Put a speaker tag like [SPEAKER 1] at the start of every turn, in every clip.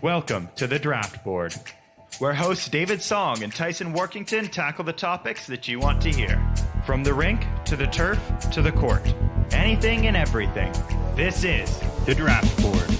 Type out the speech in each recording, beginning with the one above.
[SPEAKER 1] Welcome to the Draft Board, where hosts David Song and Tyson Workington tackle the topics that you want to hear. From the rink, to the turf, to the court. Anything and everything. This is the Draft Board.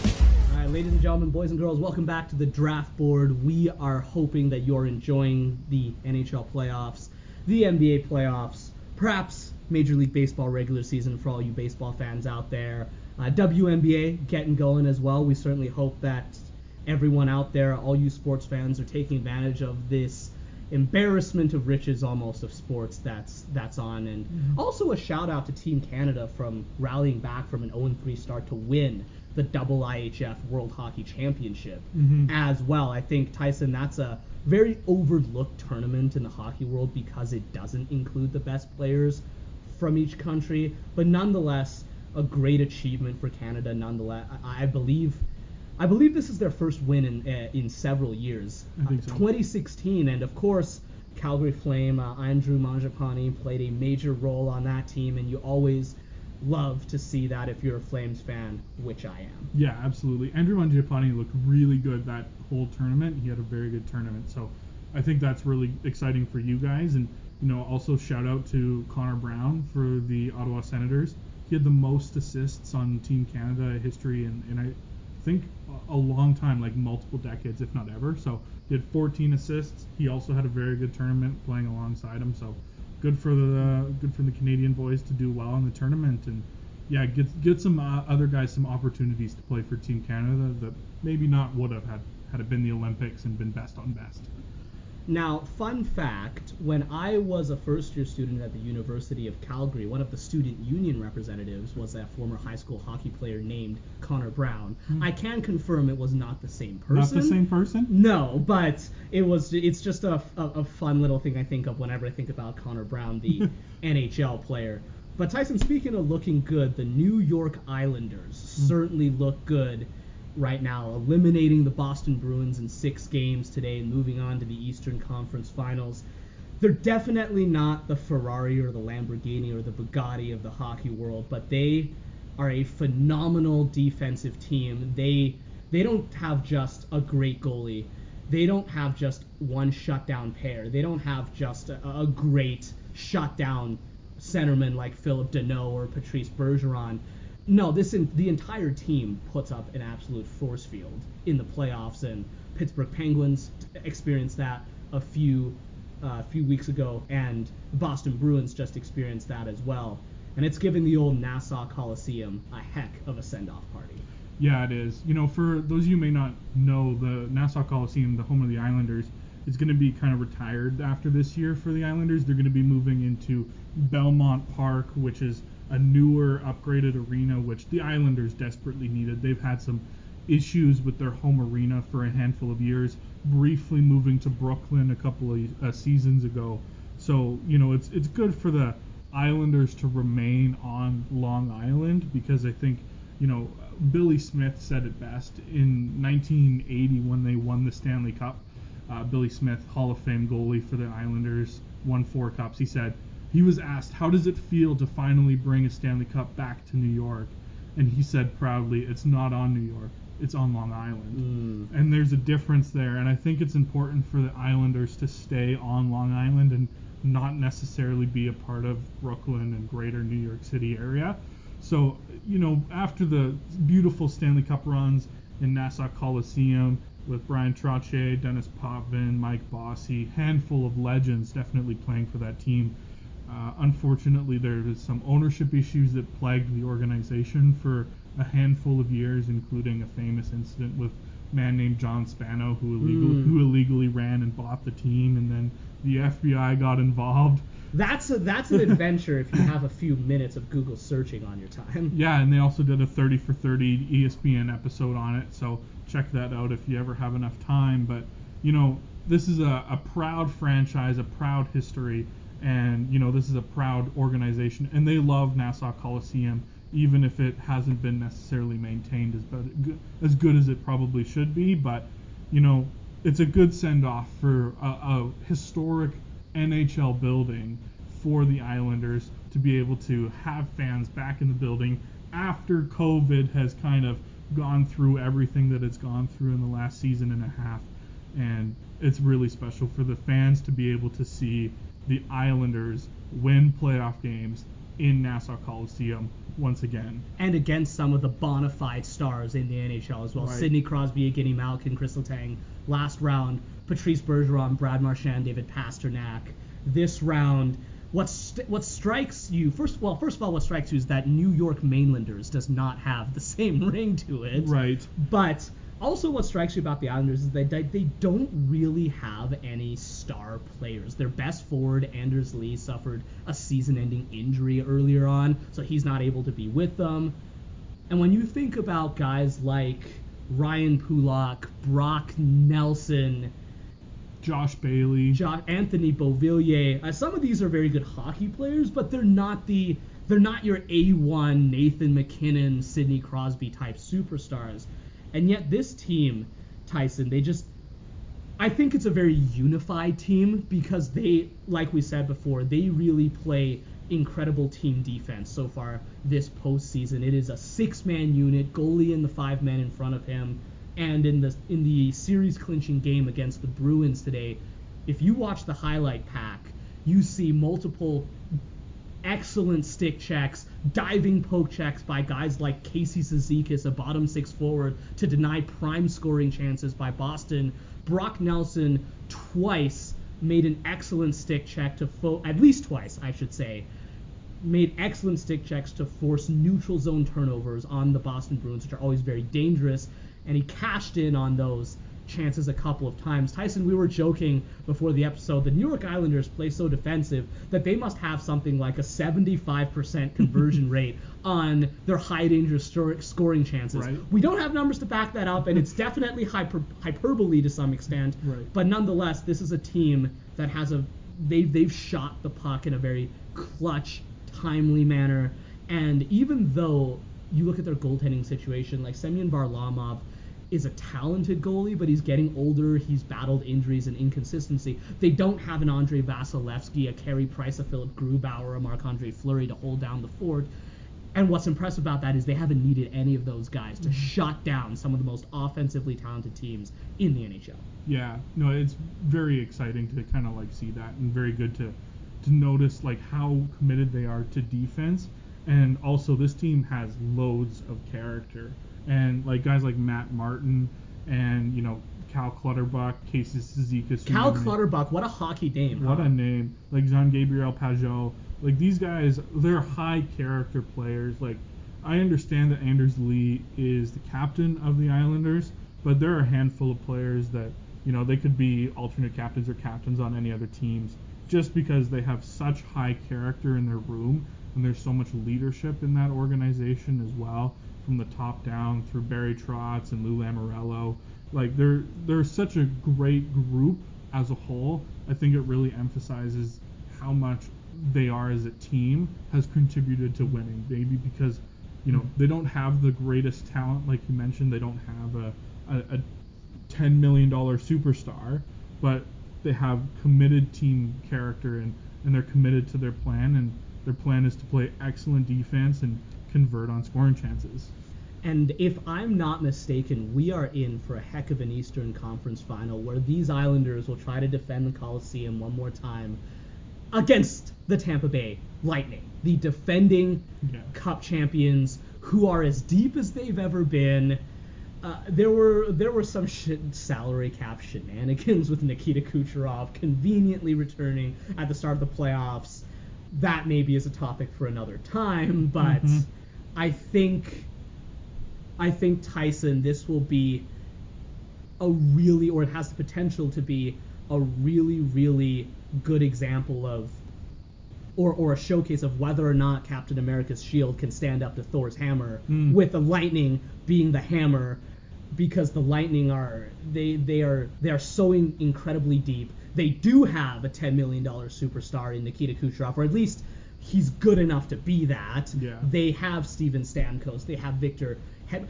[SPEAKER 2] All right, ladies and gentlemen, boys and girls, welcome back to the Draft Board. We are hoping that you're enjoying the NHL playoffs, the NBA playoffs, perhaps Major League Baseball regular season for all you baseball fans out there. WNBA getting going as well. We certainly hope that everyone out there, all you sports fans, are taking advantage of this embarrassment of riches almost of sports that's on. And also a shout out to Team Canada from rallying back from an 0-3 start to win the IIHF World Hockey Championship as well. I think, Tyson, that's a very overlooked tournament in the hockey world because it doesn't include the best players from each country, but nonetheless a great achievement for Canada. Nonetheless, I believe this is their first win in several years.
[SPEAKER 3] I think so.
[SPEAKER 2] 2016, and of course, Calgary Flame, Andrew Mangiapane played a major role on that team, and you always love to see that if you're a Flames fan, which I am.
[SPEAKER 3] Yeah, absolutely. Andrew Mangiapane looked really good that whole tournament. He had a very good tournament, so I think that's really exciting for you guys. And also shout out to Connor Brown for the Ottawa Senators. He had the most assists on Team Canada history, and I think a long time, like multiple decades, if not ever. So he had 14 assists. He also had a very good tournament playing alongside him. So good for the Canadian boys to do well in the tournament, and yeah, get some other guys some opportunities to play for Team Canada that maybe not would have had it been the Olympics and been best on best.
[SPEAKER 2] Now, fun fact, when I was a first-year student at the University of Calgary, one of the student union representatives was a former high school hockey player named Connor Brown. I can confirm it was not the same person.
[SPEAKER 3] Not the same person?
[SPEAKER 2] No, but it's just a fun little thing I think of whenever I think about Connor Brown, the NHL player. But Tyson, speaking of looking good, the New York Islanders certainly look good right now, eliminating the Boston Bruins in 6 games today and moving on to the Eastern Conference Finals. They're definitely not the Ferrari or the Lamborghini or the Bugatti of the hockey world, but they are a phenomenal defensive team. They don't have just a great goalie. They don't have just one shutdown pair. They don't have just a great shutdown centerman like Philip Deneau or Patrice Bergeron. No, the entire team puts up an absolute force field in the playoffs, and Pittsburgh Penguins experienced that a few weeks ago, and the Boston Bruins just experienced that as well. And it's giving the old Nassau Coliseum a heck of a send-off party.
[SPEAKER 3] Yeah, it is. For those of you who may not know, the Nassau Coliseum, the home of the Islanders, is going to be kind of retired after this year for the Islanders. They're going to be moving into Belmont Park, which is a newer, upgraded arena, which the Islanders desperately needed. They've had some issues with their home arena for a handful of years, briefly moving to Brooklyn a couple of seasons ago. So, it's good for the Islanders to remain on Long Island, because I think, Billy Smith said it best in 1980 when they won the Stanley Cup. Billy Smith, Hall of Fame goalie for the Islanders, won 4 cups. He was asked, how does it feel to finally bring a Stanley Cup back to New York? And he said proudly, it's not on New York, it's on Long Island. And there's a difference there, and I think it's important for the Islanders to stay on Long Island and not necessarily be a part of Brooklyn and greater New York City area. So, after the beautiful Stanley Cup runs in Nassau Coliseum with Brian Trottier, Dennis Potvin, Mike Bossy, handful of legends definitely playing for that team, unfortunately, there was some ownership issues that plagued the organization for a handful of years, including a famous incident with a man named John Spano who illegally ran and bought the team, and then the FBI got involved.
[SPEAKER 2] That's an adventure if you have a few minutes of Google searching on your time.
[SPEAKER 3] Yeah, and they also did a 30 for 30 ESPN episode on it, so check that out if you ever have enough time. But, this is a proud franchise, a proud history, and, this is a proud organization, and they love Nassau Coliseum, even if it hasn't been necessarily maintained as good as it probably should be. But, it's a good send-off for a historic NHL building for the Islanders to be able to have fans back in the building after COVID has kind of gone through everything that it's gone through in the last season and a half, and it's really special for the fans to be able to see the Islanders win playoff games in Nassau Coliseum once again.
[SPEAKER 2] And against some of the bona fide stars in the NHL as well.
[SPEAKER 3] Right.
[SPEAKER 2] Sidney Crosby, Evgeny Malkin, Chris Letang. Last round, Patrice Bergeron, Brad Marchand, David Pasternak. This round, what strikes you, first of all, what strikes you is that New York Mainlanders does not have the same ring to it.
[SPEAKER 3] Right.
[SPEAKER 2] But also what strikes you about the Islanders is that they don't really have any star players. Their best forward, Anders Lee, suffered a season-ending injury earlier on, so he's not able to be with them. And when you think about guys like Ryan Pulock, Brock Nelson,
[SPEAKER 3] Josh Bailey,
[SPEAKER 2] Anthony Beauvillier, some of these are very good hockey players, but they're not your A1 Nathan McKinnon, Sidney Crosby type superstars. And yet this team, Tyson, I think it's a very unified team because they, like we said before, they really play incredible team defense so far this postseason. It is a 6-man unit, goalie and the 5 men in front of him. And in the series clinching game against the Bruins today, if you watch the highlight pack, you see multiple excellent stick checks, diving poke checks by guys like Casey Cizikas, a bottom 6 forward, to deny prime scoring chances by Boston. Brock Nelson twice made an excellent stick check at least twice, I should say, made excellent stick checks to force neutral zone turnovers on the Boston Bruins, which are always very dangerous, and he cashed in on those chances a couple of times. Tyson, we were joking before the episode, the New York Islanders play so defensive that they must have something like a 75% conversion rate on their high danger scoring chances.
[SPEAKER 3] Right.
[SPEAKER 2] We don't have numbers to back that up, and it's definitely hyperbole to some extent.
[SPEAKER 3] Right.
[SPEAKER 2] But nonetheless, this is a team that has they've shot the puck in a very clutch, timely manner. And even though you look at their goaltending situation, like Semyon Varlamov is a talented goalie, but he's getting older. He's battled injuries and inconsistency. They don't have an Andrei Vasilevsky, a Carey Price, a Philip Grubauer, a Marc-Andre Fleury to hold down the fort. And what's impressive about that is they haven't needed any of those guys to shut down some of the most offensively talented teams in the NHL.
[SPEAKER 3] Yeah, no, it's very exciting to kind of like see that, and very good to notice like how committed they are to defense. And also this team has loads of character. And like guys like Matt Martin and, you know, Cal Clutterbuck, Casey Cizikas.
[SPEAKER 2] Cal Clutterbuck, what a hockey name.
[SPEAKER 3] What a name. Like Jean-Gabriel Pajot. Like these guys, they're high character players. Like I understand that Anders Lee is the captain of the Islanders, but there are a handful of players that, you know, they could be alternate captains or captains on any other teams just because they have such high character in their room, and there's so much leadership in that organization as well, from the top down through Barry Trotz and Lou Lamoriello. Like they're such a great group as a whole. I think it really emphasizes how much they are as a team has contributed to winning. Maybe because, you know, they don't have the greatest talent, like you mentioned. They don't have a $10 million superstar, but they have committed team character, and they're committed to their plan, and their plan is to play excellent defense and convert on scoring chances.
[SPEAKER 2] And if I'm not mistaken, we are in for a heck of an Eastern Conference final where these Islanders will try to defend the Coliseum one more time against the Tampa Bay Lightning, the defending Cup champions who are as deep as they've ever been. There were some salary cap shenanigans with Nikita Kucherov conveniently returning at the start of the playoffs. That maybe is a topic for another time, but I think Tyson, this will be it has the potential to be a really, really good example of, or a showcase of whether or not Captain America's shield can stand up to Thor's hammer, with the Lightning being the hammer, because the Lightning are so incredibly deep. They do have a $10 million superstar in Nikita Kucherov, or at least he's good enough to be that.
[SPEAKER 3] Yeah.
[SPEAKER 2] They have Steven Stamkos. They have Victor. I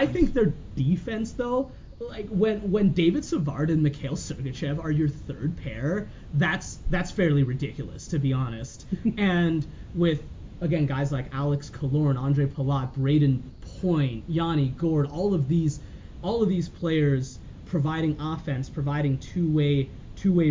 [SPEAKER 2] think their defense, though, like when David Savard and Mikhail Sergachev are your third pair, that's fairly ridiculous, to be honest. And with again, guys like Alex Killorn, Andre Palat, Braden Point, Yanni Gord, all of these players providing offense, providing two-way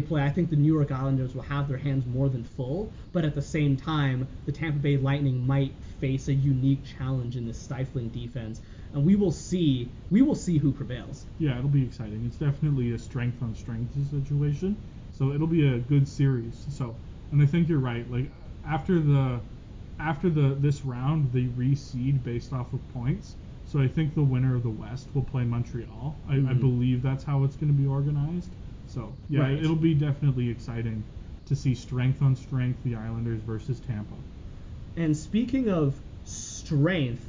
[SPEAKER 2] play. I think the New York Islanders will have their hands more than full, but at the same time, the Tampa Bay Lightning might face a unique challenge in this stifling defense, and we will see who prevails.
[SPEAKER 3] Yeah, it'll be exciting. It's definitely a strength on strength situation, so it'll be a good series. So, and I think you're right. Like after this round, they reseed based off of points. So I think the winner of the West will play Montreal. I believe that's how it's going to be organized. So yeah,
[SPEAKER 2] Right.
[SPEAKER 3] It'll be definitely exciting to see strength on strength, the Islanders versus Tampa.
[SPEAKER 2] And speaking of strength,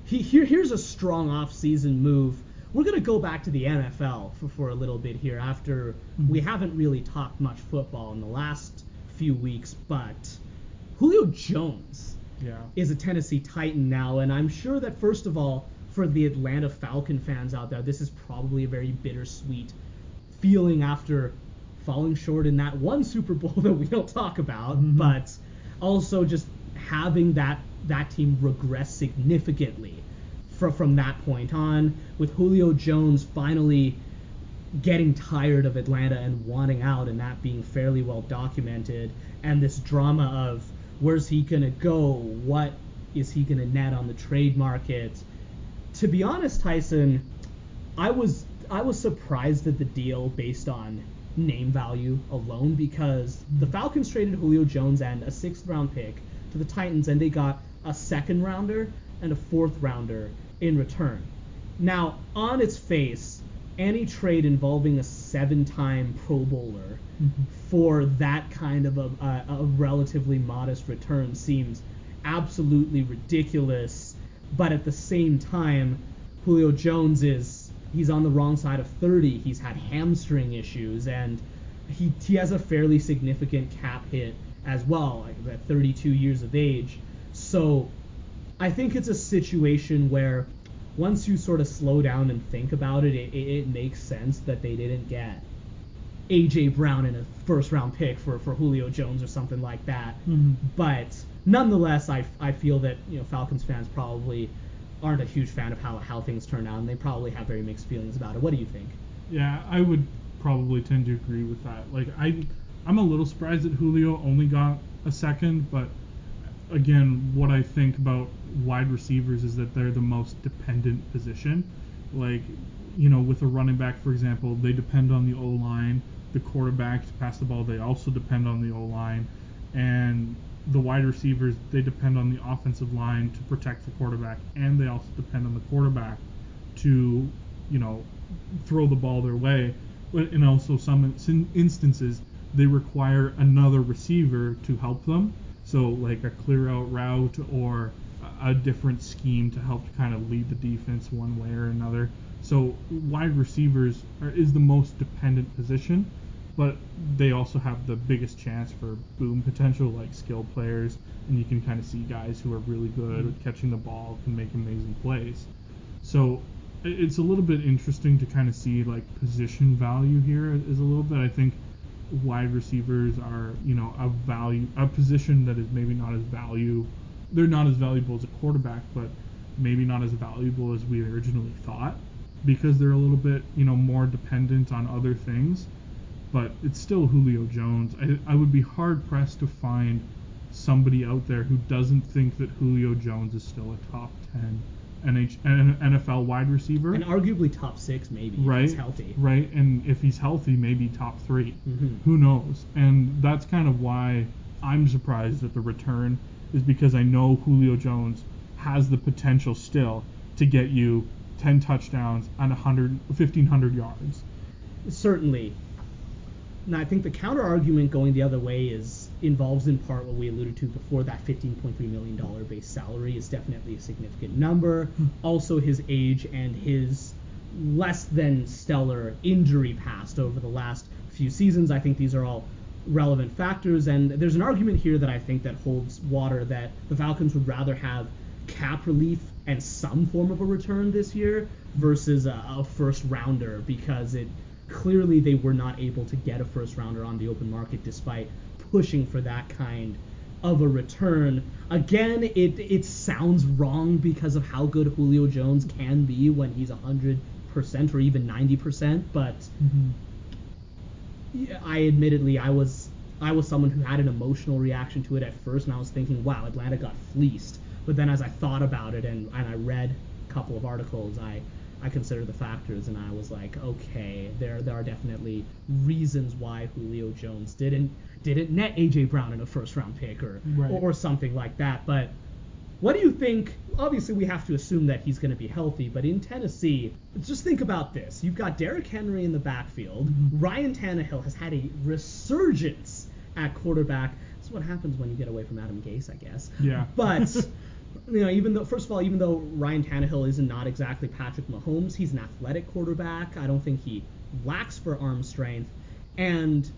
[SPEAKER 2] here's a strong off-season move. We're going to go back to the NFL for a little bit here after we haven't really talked much football in the last few weeks, but Julio Jones is a Tennessee Titan now, and I'm sure that, first of all, for the Atlanta Falcon fans out there, this is probably a very bittersweet feeling after falling short in that one Super Bowl that we don't talk about, but also just having that team regress significantly from that point on, with Julio Jones finally getting tired of Atlanta and wanting out, and that being fairly well documented, and this drama of where's he gonna go, what is he gonna net on the trade market. To be honest, Tyson, I was surprised at the deal based on name value alone, because the Falcons traded Julio Jones and a 6th round pick to the Titans, and they got a 2nd rounder and a 4th rounder in return. Now, on its face, any trade involving a 7-time Pro Bowler for that kind of a relatively modest return seems absolutely ridiculous, but at the same time, Julio Jones he's on the wrong side of 30. He's had hamstring issues, and he has a fairly significant cap hit as well, like at 32 years of age. So I think it's a situation where once you sort of slow down and think about it, it makes sense that they didn't get A.J. Brown in a 1st round pick for Julio Jones or something like that. But nonetheless, I feel that Falcons fans probably aren't a huge fan of how things turn out, and they probably have very mixed feelings about it. What do you think?
[SPEAKER 3] Yeah, I would probably tend to agree with that. Like I'm a little surprised that Julio only got a 2nd, but again, what I think about wide receivers is that they're the most dependent position. Like, with a running back, for example, they depend on the O-line. The quarterback to pass the ball, they also depend on the O-line. And the wide receivers, they depend on the offensive line to protect the quarterback, and they also depend on the quarterback to, throw the ball their way. But in also some instances, they require another receiver to help them. So like a clear out route or a different scheme to help kind of lead the defense one way or another. So wide receivers is the most dependent position, but they also have the biggest chance for boom potential, like skill players, and you can kind of see guys who are really good at catching the ball, can make amazing plays. So it's a little bit interesting to kind of see like position value here is a little bit. I think wide receivers are, a position that is maybe not as they're not as valuable as a quarterback, but maybe not as valuable as we originally thought, because they're a little bit, more dependent on other things. But it's still Julio Jones. I would be hard pressed to find somebody out there who doesn't think that Julio Jones is still a top 10 NFL wide receiver.
[SPEAKER 2] And arguably top 6 maybe,
[SPEAKER 3] right,
[SPEAKER 2] if he's healthy.
[SPEAKER 3] Right, and if he's healthy, maybe top 3.
[SPEAKER 2] Mm-hmm.
[SPEAKER 3] Who knows? And that's kind of why I'm surprised at the return, is because I know Julio Jones has the potential still to get you 10 touchdowns and 1,500 yards.
[SPEAKER 2] Certainly. Now, I think the counter argument going the other way involves in part what we alluded to before. That $15.3 million base salary is definitely a significant number. Also, his age and his less than stellar injury past over the last few seasons. I think these are all relevant factors, and there's an argument here that I think that holds water, that the Falcons would rather have cap relief and some form of a return this year versus a first rounder, because clearly they were not able to get a first rounder on the open market despite pushing for that kind of a return. Again, it sounds wrong because of how good Julio Jones can be when he's 100% or even 90%, but I was someone who had an emotional reaction to it at first, and I was thinking, wow, Atlanta got fleeced. But then as I thought about it and I read a couple of articles, I considered the factors, and I was like, okay, there are definitely reasons why Julio Jones didn't net A.J. Brown in a first-round pick or something like that. But what do you think? Obviously, we have to assume that he's going to be healthy, but in Tennessee, just think about this. You've got Derrick Henry in the backfield. Ryan Tannehill has had a resurgence at quarterback. That's what happens when you get away from Adam Gase, I guess.
[SPEAKER 3] Yeah.
[SPEAKER 2] But even though Ryan Tannehill is not exactly Patrick Mahomes, he's an athletic quarterback. I don't think he lacks for arm strength. And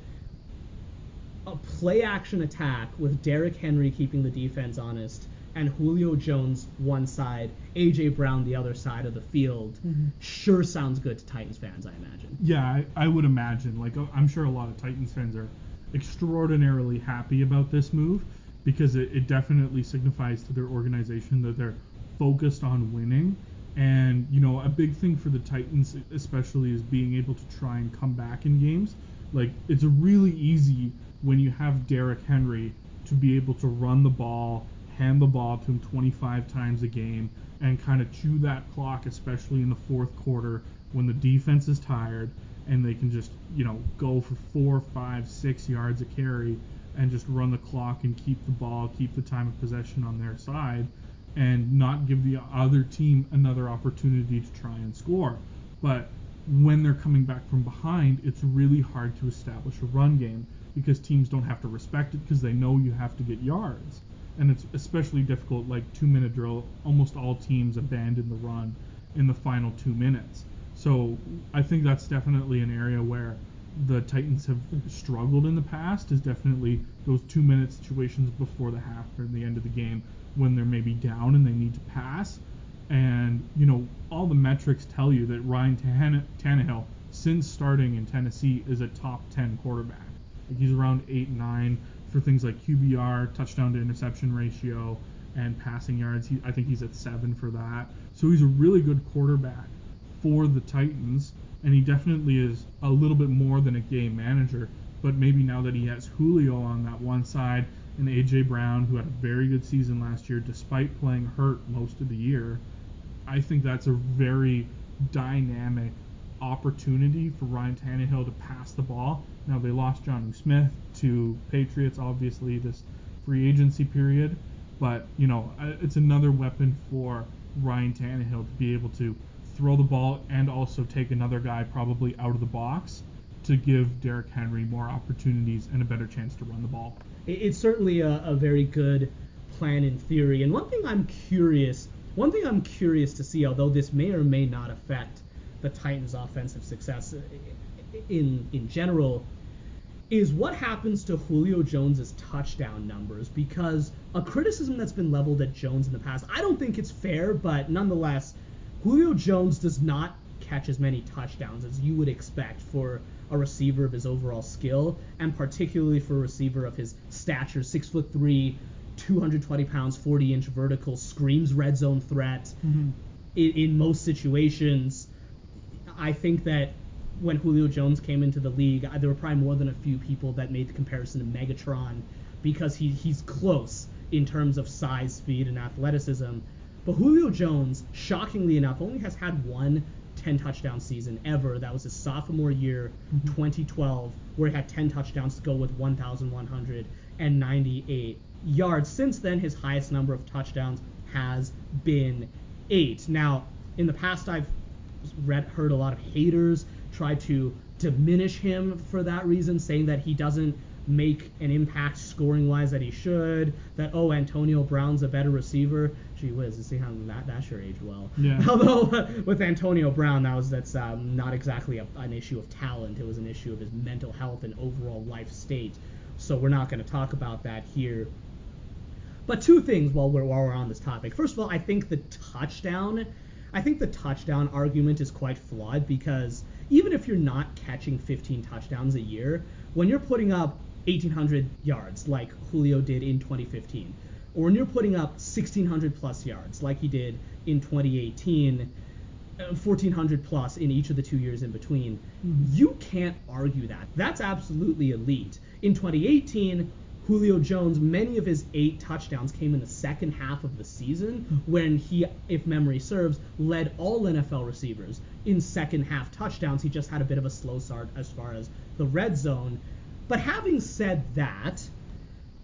[SPEAKER 2] a play-action attack with Derrick Henry keeping the defense honest and Julio Jones one side, A.J. Brown the other side of the field, sure sounds good to Titans fans, I imagine.
[SPEAKER 3] Yeah, I would imagine. Like, I'm sure a lot of Titans fans are extraordinarily happy about this move, because it definitely signifies to their organization that they're focused on winning. And, a big thing for the Titans especially is being able to try and come back in games. Like, it's really easy when you have Derrick Henry to be able to run the ball, hand the ball to him 25 times a game, and kind of chew that clock, especially in the fourth quarter when the defense is tired and they can just, go for 4, 5, 6 yards a carry and just run the clock and keep the ball, keep the time of possession on their side, and not give the other team another opportunity to try and score. But when they're coming back from behind, it's really hard to establish a run game because teams don't have to respect it because they know you have to get yards. And it's especially difficult, like 2-minute drill, almost all teams abandon the run in the final 2 minutes. So I think that's definitely an area where the Titans have struggled in the past, is definitely those 2-minute situations before the half or the end of the game when they're maybe down and they need to pass. And, all the metrics tell you that Ryan Tannehill, since starting in Tennessee, is a top 10 quarterback. Like, he's around 8-9 for things like QBR, touchdown to interception ratio, and passing yards. I think he's at 7 for that. So he's a really good quarterback for the Titans, and he definitely is a little bit more than a game manager. But maybe now that he has Julio on that one side and A.J. Brown, who had a very good season last year despite playing hurt most of the year, I think that's a very dynamic opportunity for Ryan Tannehill to pass the ball. Now, they lost Jonnu Smith to Patriots, obviously, this free agency period. But, it's another weapon for Ryan Tannehill to be able to throw the ball and also take another guy probably out of the box to give Derrick Henry more opportunities and a better chance to run the ball.
[SPEAKER 2] It's certainly a very good plan in theory. And one thing I'm curious to see, although this may or may not affect the Titans' offensive success in general, is what happens to Julio Jones' touchdown numbers. Because a criticism that's been leveled at Jones in the past, I don't think it's fair, but nonetheless, Julio Jones does not catch as many touchdowns as you would expect for a receiver of his overall skill, and particularly for a receiver of his stature, 6'3", 220 pounds, 40-inch vertical, screams red zone threat. In most situations, I think that when Julio Jones came into the league, there were probably more than a few people that made the comparison to Megatron, because he's close in terms of size, speed, and athleticism. But Julio Jones, shockingly enough, only has had one 10-touchdown season ever. That was his sophomore year, 2012, where he had 10 touchdowns to go with 1,198 yards. Since then, his highest number of touchdowns has been 8. Now, in the past, I've heard a lot of haters try to diminish him for that reason, saying that he doesn't make an impact scoring-wise that he should, that, Antonio Brown's a better receiver. Gee whiz, see how that sure aged well.
[SPEAKER 3] Yeah.
[SPEAKER 2] Although, with Antonio Brown, that's not exactly an issue of talent. It was an issue of his mental health and overall life state. So we're not going to talk about that here. But two things while we're on this topic. First of all, I think the touchdown argument is quite flawed, because even if you're not catching 15 touchdowns a year, when you're putting up 1,800 yards like Julio did in 2015, or when you're putting up 1,600 plus yards like he did in 2018, 1,400 plus in each of the 2 years in between, you can't argue that. That's absolutely elite. In 2018, Julio Jones, many of his 8 touchdowns came in the second half of the season when he, if memory serves, led all NFL receivers in second half touchdowns. He just had a bit of a slow start as far as the red zone. But having said that,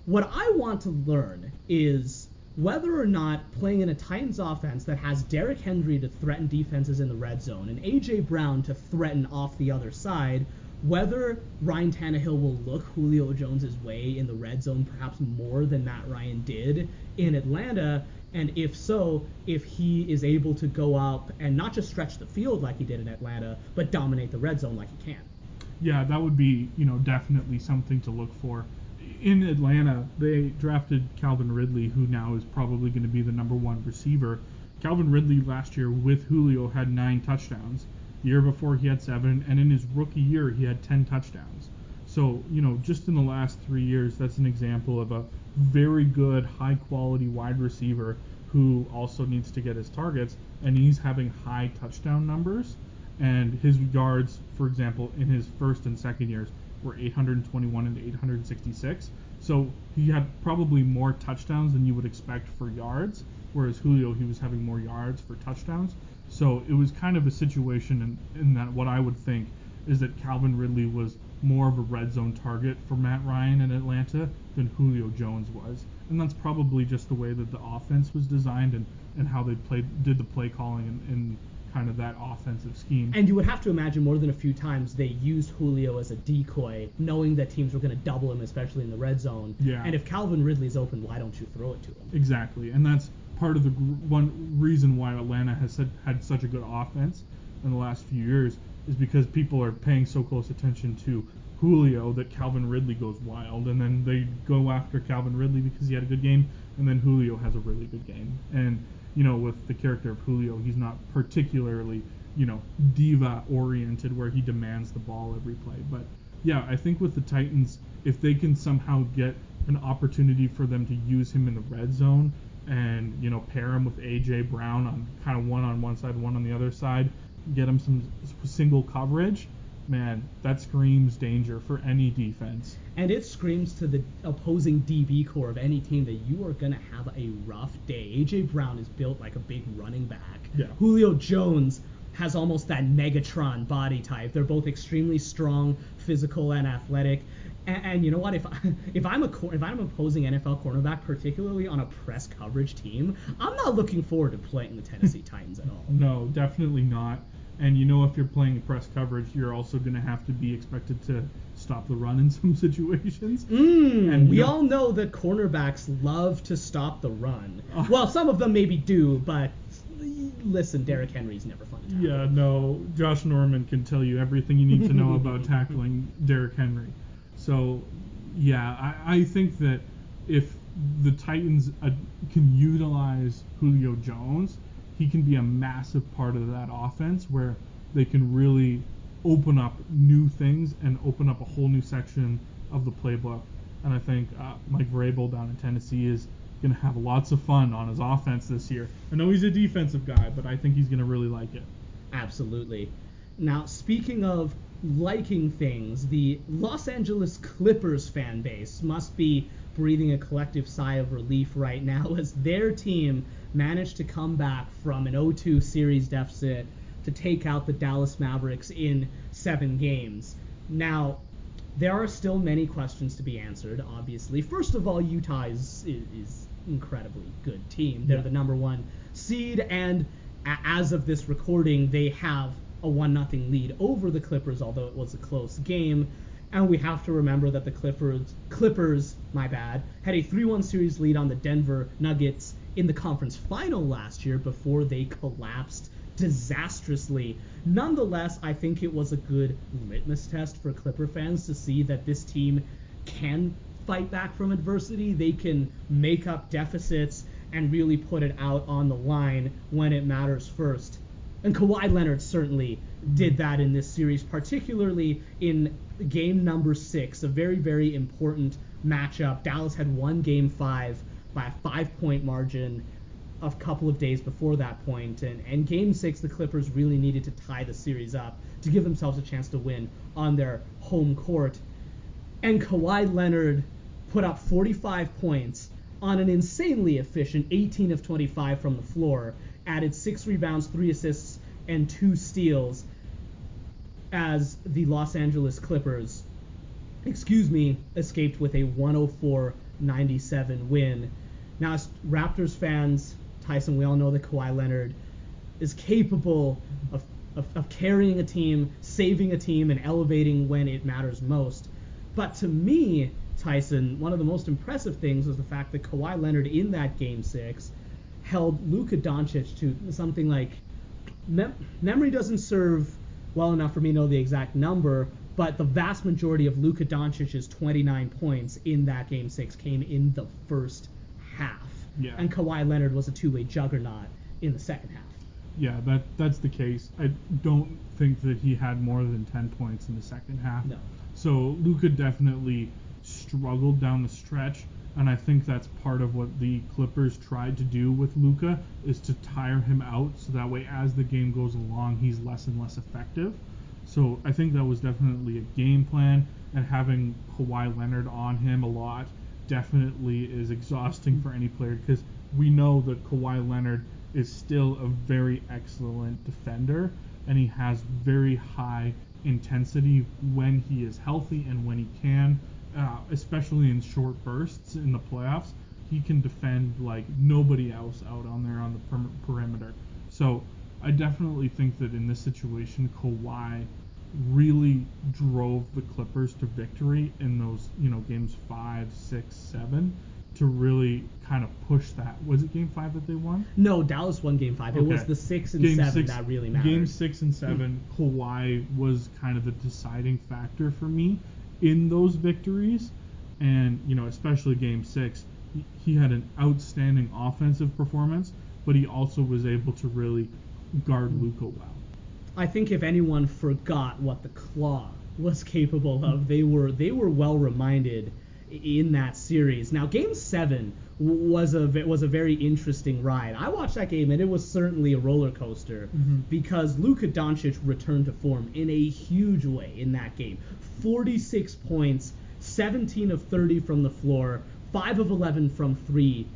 [SPEAKER 2] what I want to learn is whether or not playing in a Titans offense that has Derrick Henry to threaten defenses in the red zone and A.J. Brown to threaten off the other side, whether Ryan Tannehill will look Julio Jones' way in the red zone perhaps more than Matt Ryan did in Atlanta, and if so, if he is able to go up and not just stretch the field like he did in Atlanta, but dominate the red zone like he can.
[SPEAKER 3] Yeah, that would be, definitely something to look for. In Atlanta, they drafted Calvin Ridley, who now is probably going to be the number 1 receiver. Calvin Ridley last year with Julio had 9 touchdowns. The year before he had 7, and in his rookie year he had 10 touchdowns. So, just in the last 3 years, that's an example of a very good, high-quality wide receiver who also needs to get his targets, and he's having high touchdown numbers. And his yards, for example, in his first and second years were 821 and 866. So he had probably more touchdowns than you would expect for yards, whereas Julio, he was having more yards for touchdowns. So it was kind of a situation in that what I would think is that Calvin Ridley was more of a red zone target for Matt Ryan in Atlanta than Julio Jones was. And that's probably just the way that the offense was designed and how they did the play calling and kind of that offensive scheme.
[SPEAKER 2] And you would have to imagine more than a few times they used Julio as a decoy, knowing that teams were going to double him, especially in the red zone.
[SPEAKER 3] Yeah.
[SPEAKER 2] And if Calvin Ridley's open, why don't you throw it to him?
[SPEAKER 3] Exactly. And that's part of the one reason why Atlanta has had such a good offense in the last few years is because people are paying so close attention to Julio that Calvin Ridley goes wild, and then they go after Calvin Ridley because he had a good game, and then Julio has a really good game. And with the character of Julio, he's not particularly, diva-oriented where he demands the ball every play. But, yeah, I think with the Titans, if they can somehow get an opportunity for them to use him in the red zone and, pair him with A.J. Brown on kind of one on one side, one on the other side, get him some single coverage, man, that screams danger for any defense.
[SPEAKER 2] And it screams to the opposing DB core of any team that you are going to have a rough day. A.J. Brown is built like a big running back.
[SPEAKER 3] Yeah.
[SPEAKER 2] Julio Jones has almost that Megatron body type. They're both extremely strong, physical, and athletic. And you know what? If I'm opposing NFL cornerback, particularly on a press coverage team, I'm not looking forward to playing the Tennessee Titans at all.
[SPEAKER 3] No, definitely not. And if you're playing press coverage, you're also going to have to be expected to stop the run in some situations.
[SPEAKER 2] And we all know that cornerbacks love to stop the run. Well, some of them maybe do, but listen, Derrick Henry's never fun to tackle.
[SPEAKER 3] Yeah, no, Josh Norman can tell you everything you need to know about tackling Derrick Henry. So, yeah, I think that if the Titans can utilize Julio Jones, he can be a massive part of that offense where they can really open up new things and open up a whole new section of the playbook. And I think Mike Vrabel down in Tennessee is going to have lots of fun on his offense this year. I know he's a defensive guy, but I think he's going to really like it.
[SPEAKER 2] Absolutely. Now, speaking of liking things, the Los Angeles Clippers fan base must be breathing a collective sigh of relief right now as their team managed to come back from an 0-2 series deficit to take out the Dallas Mavericks in 7 games. Now, there are still many questions to be answered, obviously. First of all, Utah is incredibly good team. They're the number 1 seed, and as of this recording, they have a 1-0 lead over the Clippers, although it was a close game. And we have to remember that the Clippers, had a 3-1 series lead on the Denver Nuggets in the conference final last year before they collapsed disastrously. Nonetheless, I think it was a good litmus test for Clipper fans to see that this team can fight back from adversity. They can make up deficits and really put it out on the line when it matters first. And Kawhi Leonard certainly did that in this series, particularly in game number 6, a very, very important matchup. Dallas had won game 5 by a 5-point margin a couple of days before that point, and game 6 the Clippers really needed to tie the series up to give themselves a chance to win on their home court. And Kawhi Leonard put up 45 points on an insanely efficient 18 of 25 from the floor, added 6 rebounds, 3 assists, and 2 steals as the Los Angeles Clippers, escaped with a 104-97 win. Now, as Raptors fans, Tyson, we all know that Kawhi Leonard is capable of carrying a team, saving a team, and elevating when it matters most. But to me, Tyson, one of the most impressive things was the fact that Kawhi Leonard in that Game 6 held Luka Doncic to something like, memory doesn't serve well enough for me to know the exact number, but the vast majority of Luka Doncic's 29 points in that Game 6 came in the first half.
[SPEAKER 3] Yeah.
[SPEAKER 2] And Kawhi Leonard was a two-way juggernaut in the second half.
[SPEAKER 3] Yeah, that's the case. I don't think that he had more than 10 points in the second half.
[SPEAKER 2] No.
[SPEAKER 3] So Luka definitely struggled down the stretch, and I think that's part of what the Clippers tried to do with Luka, is to tire him out so that way as the game goes along he's less and less effective. So I think that was definitely a game plan, and having Kawhi Leonard on him a lot definitely is exhausting for any player, because we know that Kawhi Leonard is still a very excellent defender, and he has very high intensity when he is healthy and when he can, especially in short bursts in the playoffs. He can defend like nobody else out on there on the perimeter. So I definitely think that in this situation, Kawhi really drove the Clippers to victory in those, games 5, 6, 7 to really kind of push that. Was it game 5 that they won?
[SPEAKER 2] No, Dallas won game 5.
[SPEAKER 3] Okay.
[SPEAKER 2] It was the 6 and
[SPEAKER 3] Game
[SPEAKER 2] 7
[SPEAKER 3] 6,
[SPEAKER 2] that really mattered.
[SPEAKER 3] Game 6 and 7, Kawhi was kind of the deciding factor for me in those victories. And, especially game 6, he had an outstanding offensive performance, but he also was able to really guard Luka well.
[SPEAKER 2] I think if anyone forgot what the Claw was capable of, they were well reminded in that series. Now, Game 7 was a very interesting ride. I watched that game, and it was certainly a roller coaster because Luka Doncic returned to form in a huge way in that game. 46 points, 17 of 30 from the floor, 5 of 11 from 3.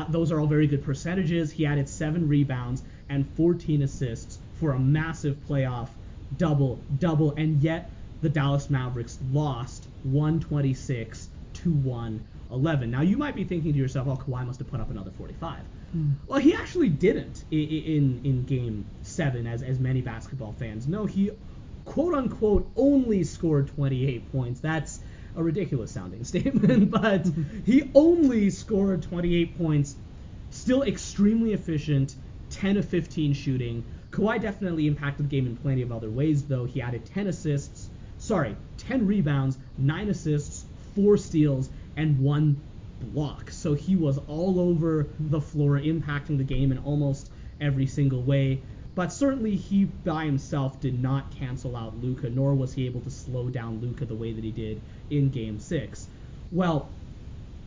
[SPEAKER 2] Those are all very good percentages. He added 7 rebounds and 14 assists for a massive playoff double, and yet the Dallas Mavericks lost 126-111. Now, you might be thinking to yourself, Kawhi must have put up another 45. Well, he actually didn't in Game 7, as many basketball fans know. He, quote-unquote, only scored 28 points. That's a ridiculous-sounding statement, but he only scored 28 points, still extremely efficient, 10 of 15 shooting. Kawhi definitely impacted the game in plenty of other ways, though. He added 10 rebounds, 9 assists, 4 steals, and 1 block. So he was all over the floor, impacting the game in almost every single way. But certainly he by himself did not cancel out Luka, nor was he able to slow down Luka the way that he did in Game 6. Well,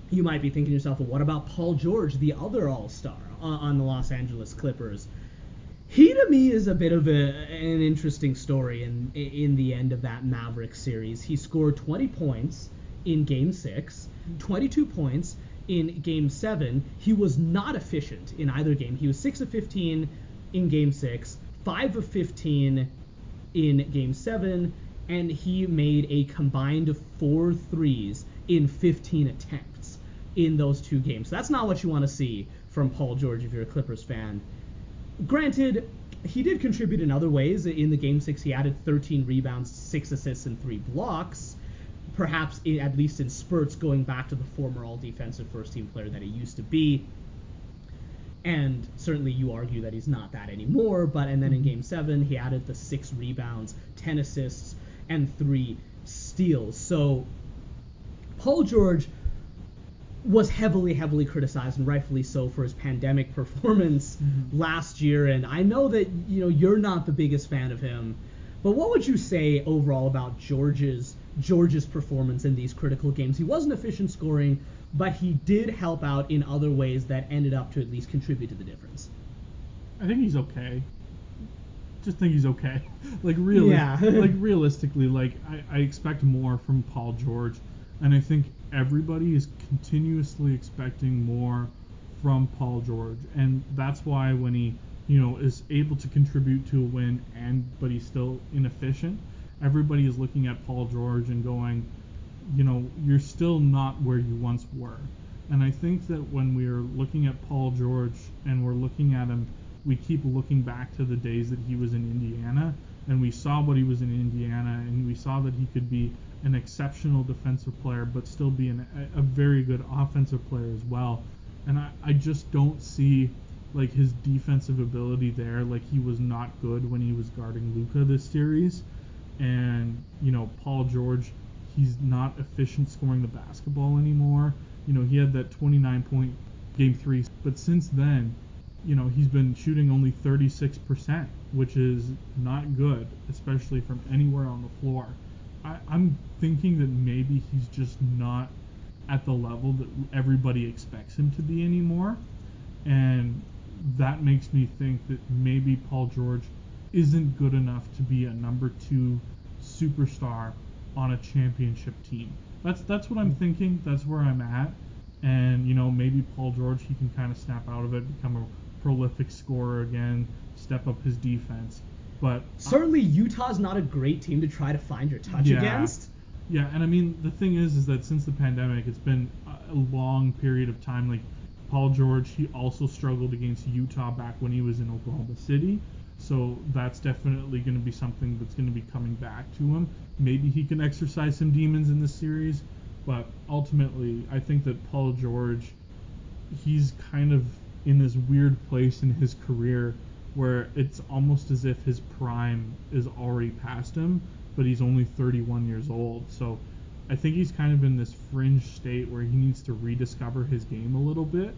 [SPEAKER 2] you might be thinking to yourself, well, what about Paul George, the other all-star on the Los Angeles Clippers? He, to me, is a bit of an interesting story in the end of that Mavericks series. He scored 20 points in Game 6, 22 points in Game 7. He was not efficient in either game. He was 6 of 15 in Game 6, 5 of 15 in Game 7, and he made a combined 4 threes in 15 attempts in those 2 games. So that's not what you want to see from Paul George if you're a Clippers fan. Granted, he did contribute in other ways. In the Game 6, he added 13 rebounds, 6 assists, and 3 blocks, perhaps at least in spurts, going back to the former all-defensive first-team player that he used to be. And certainly you argue that he's not that anymore, and then in Game 7, he added the 6 rebounds, 10 assists, and 3 steals. So Paul George was heavily criticized, and rightfully so, for his pandemic performance last year. And I know that you're not the biggest fan of him, but what would you say overall about George's performance in these critical games? He wasn't efficient scoring, but he did help out in other ways that ended up to at least contribute to the difference.
[SPEAKER 3] I think he's okay. Just think he's okay. Like realistically, like I expect more from Paul George, and I think everybody is continuously expecting more from Paul George, and that's why when he is able to contribute to a win but he's still inefficient, everybody is looking at Paul George and going, you're still not where you once were. And I think that when we're looking at Paul George and we're looking at him, we keep looking back to the days that he was in Indiana, and we saw what he was in Indiana, and we saw that he could be an exceptional defensive player but still be a very good offensive player as well. And I just don't see like his defensive ability there. Like, he was not good when he was guarding Luka this series, and Paul George, he's not efficient scoring the basketball anymore. He had that 29-point game 3, but since then he's been shooting only 36%, which is not good, especially from anywhere on the floor. I'm thinking that maybe he's just not at the level that everybody expects him to be anymore, and that makes me think that maybe Paul George isn't good enough to be a number 2 superstar on a championship team. That's what I'm thinking. That's where I'm at. And maybe Paul George, he can kind of snap out of it, become a prolific scorer again, step up his defense. But
[SPEAKER 2] certainly Utah's not a great team to try to find your touch against.
[SPEAKER 3] Yeah, and I mean, the thing is that since the pandemic, it's been a long period of time. Like, Paul George, he also struggled against Utah back when he was in Oklahoma City. So that's definitely going to be something that's going to be coming back to him. Maybe he can exercise some demons in this series, but ultimately, I think that Paul George, he's kind of in this weird place in his career where it's almost as if his prime is already past him, but he's only 31 years old. So I think he's kind of in this fringe state where he needs to rediscover his game a little bit,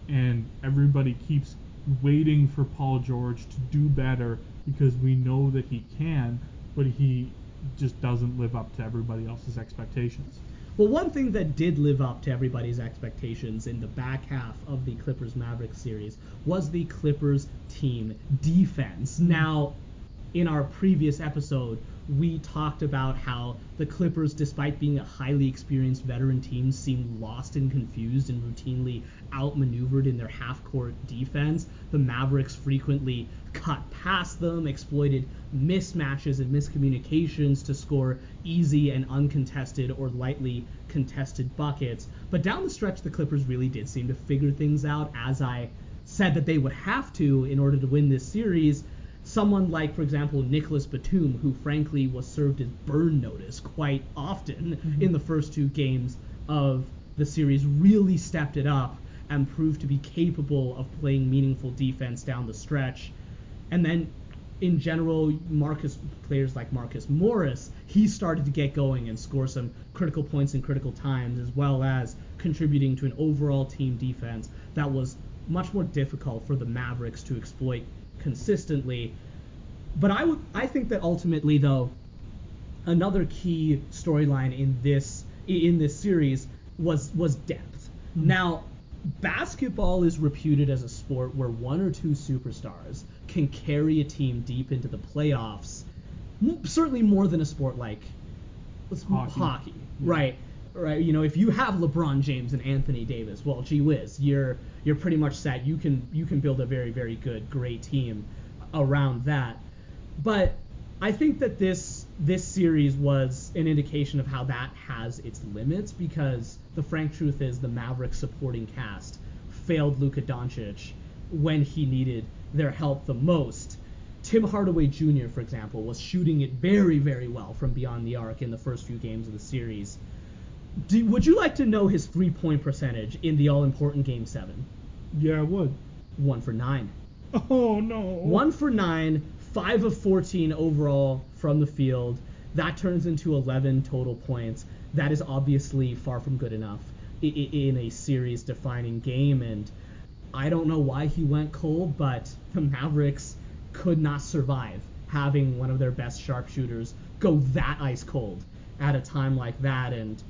[SPEAKER 3] and everybody keeps waiting for Paul George to do better because we know that he can, but he just doesn't live up to everybody else's expectations.
[SPEAKER 2] Well, one thing that did live up to everybody's expectations in the back half of the Clippers-Mavericks series was the Clippers team defense. Now, in our previous episode, we talked about how the Clippers, despite being a highly experienced veteran team, seemed lost and confused and routinely outmaneuvered in their half-court defense. The Mavericks frequently cut past them, exploited mismatches and miscommunications to score easy and uncontested or lightly contested buckets. But down the stretch, the Clippers really did seem to figure things out, as I said that they would have to in order to win this series. Someone like, for example, Nicholas Batum, who frankly was served as burn notice quite often in the first 2 games of the series, really stepped it up and proved to be capable of playing meaningful defense down the stretch. And then, in general, players like Marcus Morris, he started to get going and score some critical points in critical times, as well as contributing to an overall team defense that was much more difficult for the Mavericks to exploit consistently. But I think that ultimately, though, another key storyline in this series was depth. Now, basketball is reputed as a sport where 1 or 2 superstars can carry a team deep into the playoffs, certainly more than a sport like hockey. Right. If you have LeBron James and Anthony Davis, well, gee whiz, you're pretty much set. You can build a very, very good, great team around that. But I think that this series was an indication of how that has its limits, because the frank truth is the Mavericks supporting cast failed Luka Doncic when he needed their help the most. Tim Hardaway Jr., for example, was shooting it very, very well from beyond the arc in the first few games of the series. Would you like to know his 3-point percentage in the all-important Game 7?
[SPEAKER 3] Yeah, I would.
[SPEAKER 2] 1 for 9.
[SPEAKER 3] Oh, no.
[SPEAKER 2] 1 for 9, 5 of 14 overall from the field. That turns into 11 total points. That is obviously far from good enough in a series-defining game, and I don't know why he went cold, but the Mavericks could not survive having one of their best sharpshooters go that ice cold at a time like that. And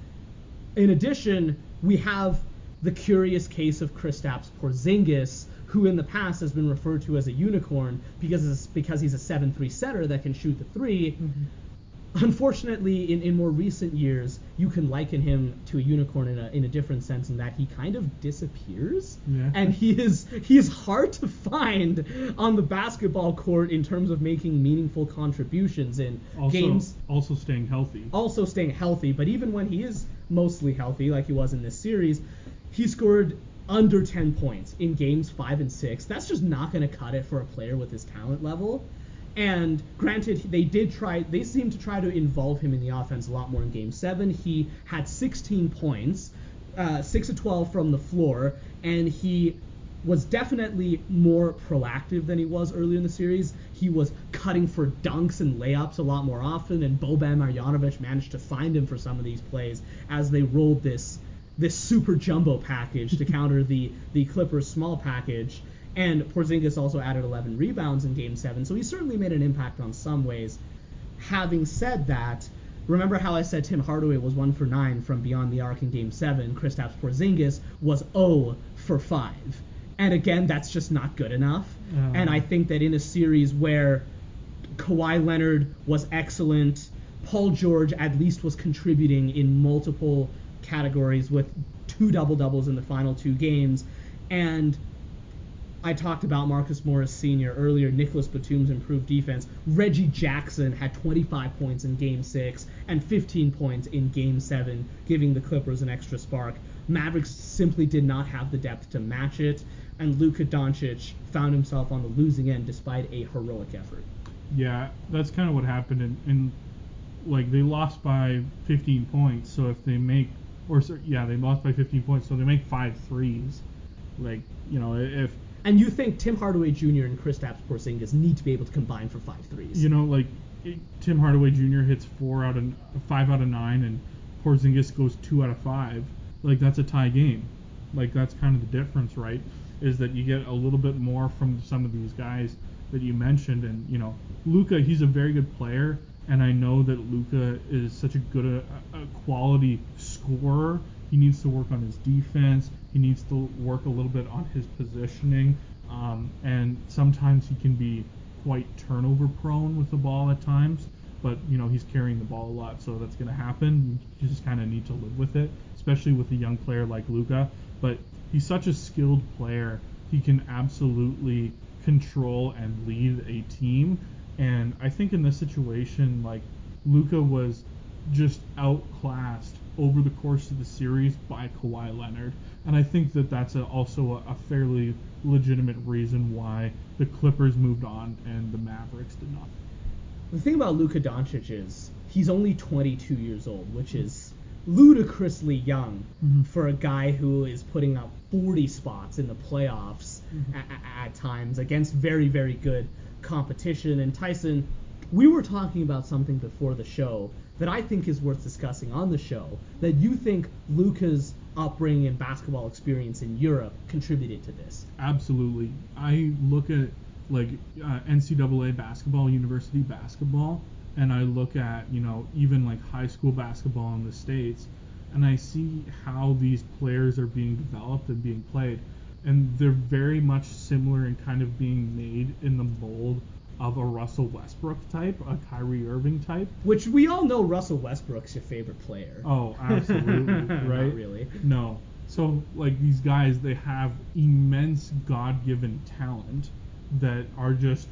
[SPEAKER 2] in addition, we have the curious case of Kristaps Porzingis, who in the past has been referred to as a unicorn because he's a 7-3 setter that can shoot the three.
[SPEAKER 3] Mm-hmm.
[SPEAKER 2] Unfortunately, in more recent years, you can liken him to a unicorn in a different sense, in that he kind of disappears, and he is hard to find on the basketball court in terms of making meaningful contributions in games.
[SPEAKER 3] Also staying healthy.
[SPEAKER 2] But even when he is mostly healthy, like he was in this series, he scored under 10 points in games 5 and 6. That's just not going to cut it for a player with his talent level. And granted, they seemed to try to involve him in the offense a lot more in Game 7. He had 16 points, 6 of 12 from the floor, and he was definitely more proactive than he was earlier in the series. He was cutting for dunks and layups a lot more often, and Boban Marjanovic managed to find him for some of these plays as they rolled this super jumbo package to counter the Clippers small package. And Porzingis also added 11 rebounds in Game 7, so he certainly made an impact on some ways. Having said that, remember how I said Tim Hardaway was 1 for 9 from beyond the arc in Game 7? Kristaps Porzingis was 0 for 5. And again, that's just not good enough. And I think that in a series where Kawhi Leonard was excellent, Paul George at least was contributing in multiple categories with 2 double-doubles in the final 2 games, and I talked about Marcus Morris Sr. earlier, Nicholas Batum's improved defense. Reggie Jackson had 25 points in Game 6 and 15 points in Game 7, giving the Clippers an extra spark. Mavericks simply did not have the depth to match it, and Luka Doncic found himself on the losing end despite a heroic effort.
[SPEAKER 3] Yeah, that's kind of what happened, and like they lost by 15 points, so if they make, they lost by 15 points, so they make 5 threes. Like, if...
[SPEAKER 2] And you think Tim Hardaway Jr. and Kristaps Porzingis need to be able to combine for 5 threes?
[SPEAKER 3] Tim Hardaway Jr. hits 5 out of 9, and Porzingis goes 2 out of 5. Like, that's a tie game. Like, that's kind of the difference, right? Is that you get a little bit more from some of these guys that you mentioned, and Luka, he's a very good player, and I know that Luka is such a good a quality scorer. He needs to work on his defense. He needs to work a little bit on his positioning, and sometimes he can be quite turnover prone with the ball at times, but he's carrying the ball a lot, so that's going to happen. You just kind of need to live with it, especially with a young player like Luka. But he's such a skilled player. He can absolutely control and lead a team, and I think in this situation, like, Luka was just outclassed over the course of the series by Kawhi Leonard. And I think that that's also a fairly legitimate reason why the Clippers moved on and the Mavericks did not.
[SPEAKER 2] The thing about Luka Doncic is he's only 22 years old, which is ludicrously young for a guy who is putting up 40 spots in the playoffs at times against very, very good competition. And Tyson, we were talking about something before the show that I think is worth discussing on the show, that you think Luka's upbringing and basketball experience in Europe contributed to this.
[SPEAKER 3] Absolutely. I look at NCAA basketball, university basketball, and I look at, even like high school basketball in the States, and I see how these players are being developed and being played, and they're very much similar in kind of being made in the mold of a Russell Westbrook type, a Kyrie Irving type.
[SPEAKER 2] Which we all know Russell Westbrook's your favorite player.
[SPEAKER 3] Oh, absolutely, right?
[SPEAKER 2] Not really.
[SPEAKER 3] No. So, like, these guys, they have immense God-given talent that are just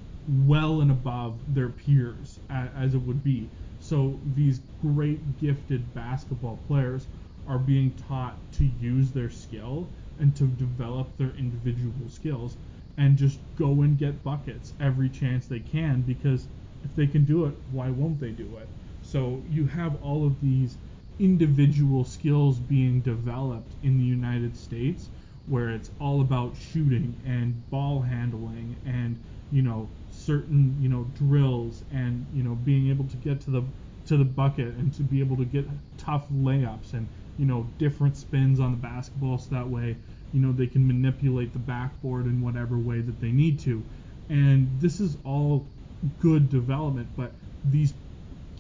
[SPEAKER 3] well and above their peers, as it would be. So these great, gifted basketball players are being taught to use their skill and to develop their individual skills and just go and get buckets every chance they can, because if they can do it, why won't they do it? So you have all of these individual skills being developed in the United States, where it's all about shooting and ball handling and certain drills and being able to get to the bucket and to be able to get tough layups and different spins on the basketball, so that way, they can manipulate the backboard in whatever way that they need to. And this is all good development, but these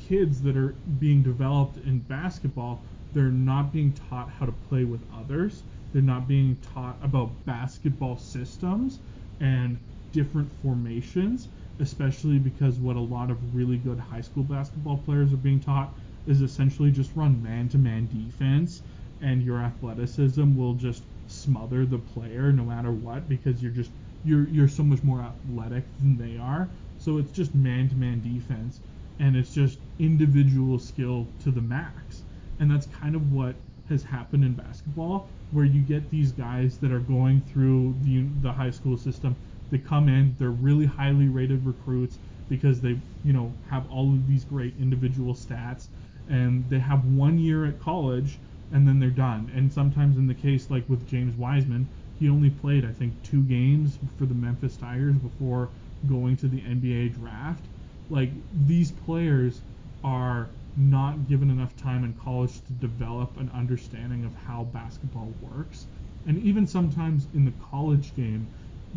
[SPEAKER 3] kids that are being developed in basketball, they're not being taught how to play with others. They're not being taught about basketball systems and different formations, especially because what a lot of really good high school basketball players are being taught is essentially just run man-to-man defense, and your athleticism will just smother the player no matter what, because you're so much more athletic than they are. So it's just man-to-man defense, and it's just individual skill to the max. And that's kind of what has happened in basketball, where you get these guys that are going through the high school system. They come in, they're really highly rated recruits because they have all of these great individual stats, and they have 1 year at college and then they're done. And sometimes in the case like with James Wiseman, he only played I think 2 games for the Memphis Tigers before going to the NBA draft. Like, these players are not given enough time in college to develop an understanding of how basketball works. And even sometimes in the college game,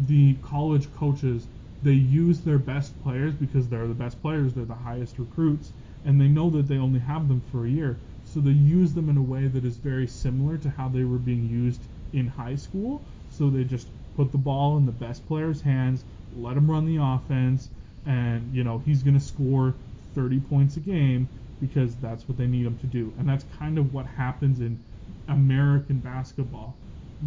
[SPEAKER 3] the college coaches, they use their best players because they're the best players, they're the highest recruits, and they know that they only have them for a year. So they use them in a way that is very similar to how they were being used in high school. So they just put the ball in the best player's hands, let him run the offense, and he's going to score 30 points a game because that's what they need him to do. And that's kind of what happens in American basketball.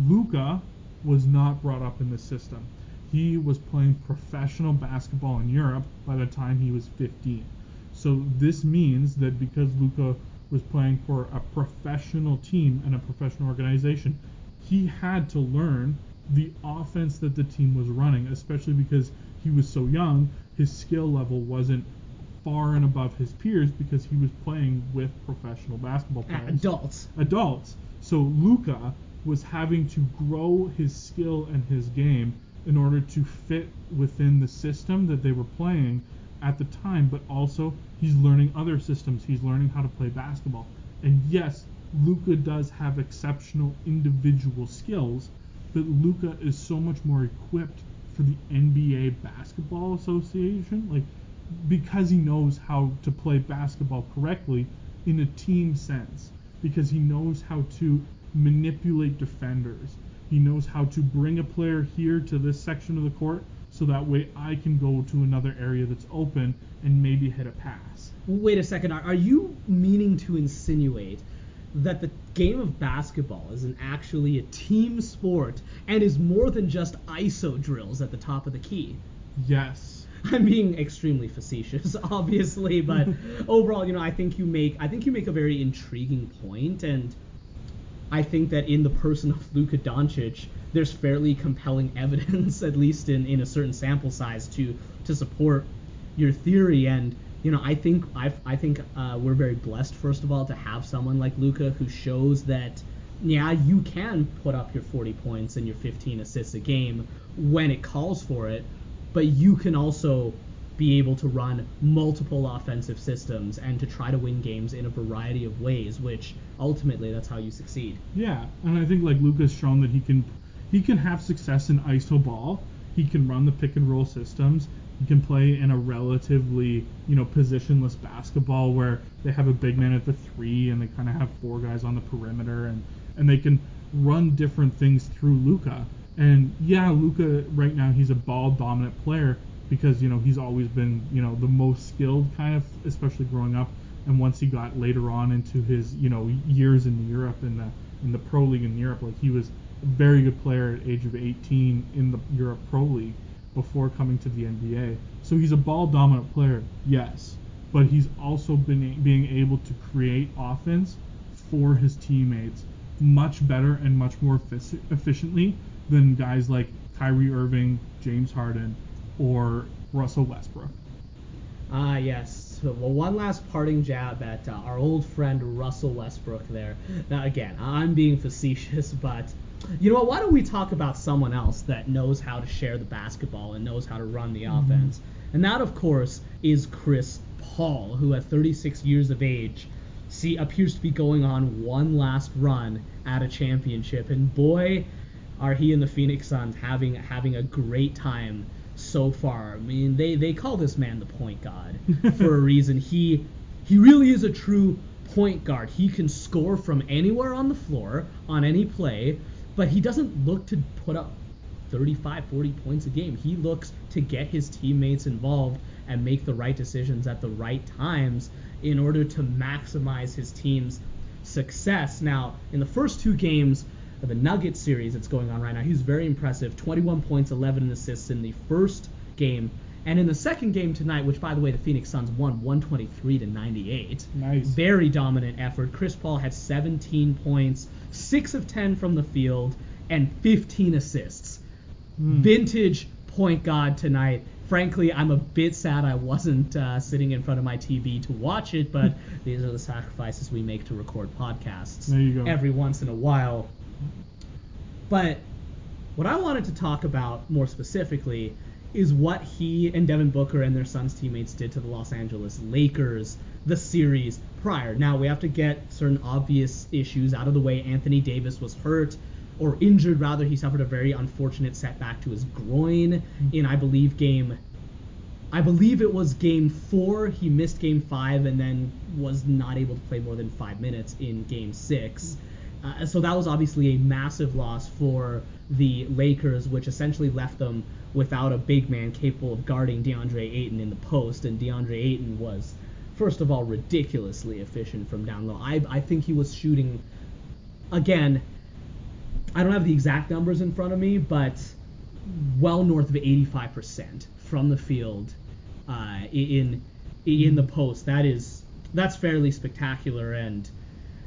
[SPEAKER 3] Luka was not brought up in this system. He was playing professional basketball in Europe by the time he was 15. So this means that because Luka was playing for a professional team and a professional organization, he had to learn the offense that the team was running, especially because he was so young. His skill level wasn't far and above his peers because he was playing with professional basketball players. Adults. So Luka was having to grow his skill and his game in order to fit within the system that they were playing at the time, but also he's learning other systems. He's learning how to play basketball. And yes, Luka does have exceptional individual skills, but Luka is so much more equipped for the NBA Basketball Association, because he knows how to play basketball correctly in a team sense, because he knows how to manipulate defenders. He knows how to bring a player here to this section of the court so that way I can go to another area that's open and maybe hit a pass.
[SPEAKER 2] Wait a second, are you meaning to insinuate that the game of basketball is actually a team sport and is more than just ISO drills at the top of the key?
[SPEAKER 3] Yes.
[SPEAKER 2] I'm being extremely facetious, obviously, but overall, I think you make a very intriguing point, and I think that in the person of Luka Doncic, there's fairly compelling evidence, at least in a certain sample size, to support your theory. And I think we're very blessed, first of all, to have someone like Luka who shows that you can put up your 40 points and your 15 assists a game when it calls for it, but you can also be able to run multiple offensive systems and to try to win games in a variety of ways, which ultimately that's how you succeed.
[SPEAKER 3] Yeah, and I think Luka's shown that he can have success in ISO ball. He can run the pick and roll systems. He can play in a relatively, positionless basketball where they have a big man at the 3 and they kind of have 4 guys on the perimeter, and they can run different things through Luka. And yeah, Luka right now, he's a ball dominant player because he's always been the most skilled kind of, especially growing up. And once he got later on into his years in Europe in the pro league in Europe, he was a very good player at age of 18 in the Europe Pro League before coming to the NBA. So he's a ball dominant player, yes, but he's also been being able to create offense for his teammates much better and much more efficiently than guys like Kyrie Irving, James Harden, or Russell Westbrook.
[SPEAKER 2] Yes. So, well, one last parting jab at our old friend Russell Westbrook there. Now, again, I'm being facetious, but you know what? Why don't we talk about someone else that knows how to share the basketball and knows how to run the offense? And that, of course, is Chris Paul, who at 36 years of age appears to be going on one last run at a championship, and boy, are he and the Phoenix Suns having a great time so far. I mean, they call this man the point guard for a reason. He really is a true point guard. He can score from anywhere on the floor on any play, but he doesn't look to put up 35, 40 points a game. He looks to get his teammates involved and make the right decisions at the right times in order to maximize his team's success. Now, in the first two games of the Nuggets series that's going on right now, he's very impressive. 21 points, 11 assists in the first game. And in the second game tonight, which, by the way, the Phoenix Suns won 123-98.
[SPEAKER 3] Nice.
[SPEAKER 2] Very dominant effort. Chris Paul had 17 points, 6 of 10 from the field, and 15 assists. Vintage point guard tonight. Frankly, I'm a bit sad I wasn't sitting in front of my TV to watch it, but these are the sacrifices we make to record podcasts
[SPEAKER 3] There you go.
[SPEAKER 2] every once in a while. But what I wanted to talk about more specifically is what he and Devin Booker and their Suns teammates did to the Los Angeles Lakers the series prior. Now, we have to get certain obvious issues out of the way. Anthony Davis was hurt, or injured rather. He suffered a very unfortunate setback to his groin in, I believe it was game 4. He missed game 5 and then was not able to play more than 5 minutes in game 6. So that was obviously a massive loss for the Lakers, which essentially left them without a big man capable of guarding DeAndre Ayton in the post. And DeAndre Ayton was, first of all, ridiculously efficient from down low. I think he was shooting, again, I don't have the exact numbers in front of me, but well north of 85% from the field in the post. That's fairly spectacular. And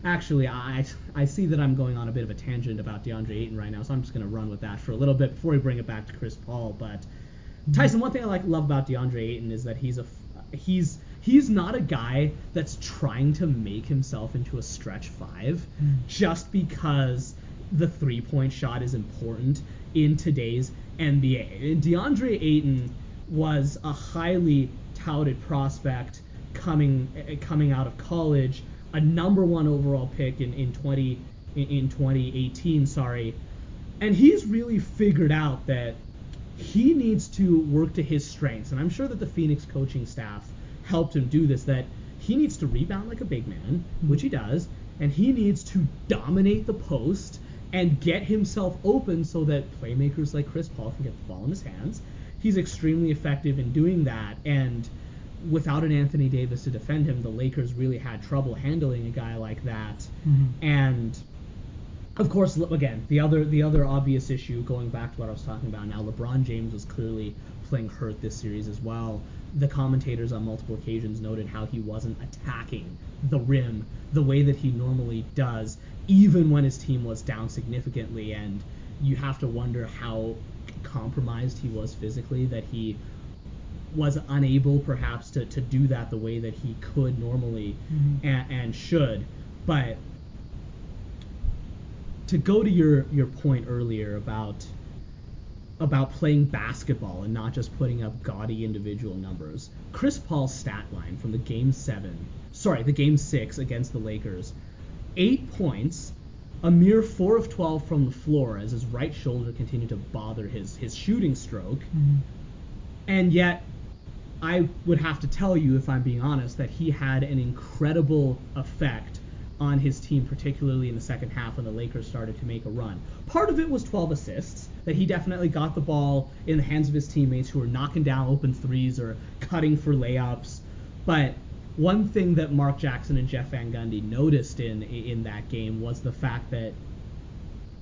[SPEAKER 2] actually, I see that I'm going on a bit of a tangent about DeAndre Ayton right now, so I'm just going to run with that for a little bit before we bring it back to Chris Paul. But Tyson, one thing I love about DeAndre Ayton is that he's not a guy that's trying to make himself into a stretch 5 just because the three-point shot is important in today's NBA. DeAndre Ayton was a highly touted prospect coming out of college, a number 1 overall pick in 2018, and he's really figured out that he needs to work to his strengths, and I'm sure that the Phoenix coaching staff helped him do this, that he needs to rebound like a big man, which he does, and he needs to dominate the post and get himself open so that playmakers like Chris Paul can get the ball in his hands. He's extremely effective in doing that, and without an Anthony Davis to defend him, the Lakers really had trouble handling a guy like that. And of course, again, the other obvious issue, going back to what I was talking about now, LeBron James was clearly playing hurt this series as well. The commentators on multiple occasions noted how he wasn't attacking the rim the way that he normally does, even when his team was down significantly, and you have to wonder how compromised he was physically, that he was unable perhaps to do that the way that he could normally and should. But to go to your point earlier about playing basketball and not just putting up gaudy individual numbers, Chris Paul's stat line from the game 6 against the Lakers, 8 points, a mere 4 of 12 from the floor as his right shoulder continued to bother his shooting stroke. And yet, I would have to tell you, if I'm being honest, that he had an incredible effect on his team, particularly in the second half when the Lakers started to make a run. Part of it was 12 assists, that he definitely got the ball in the hands of his teammates who were knocking down open threes or cutting for layups. But one thing that Mark Jackson and Jeff Van Gundy noticed in that game was the fact that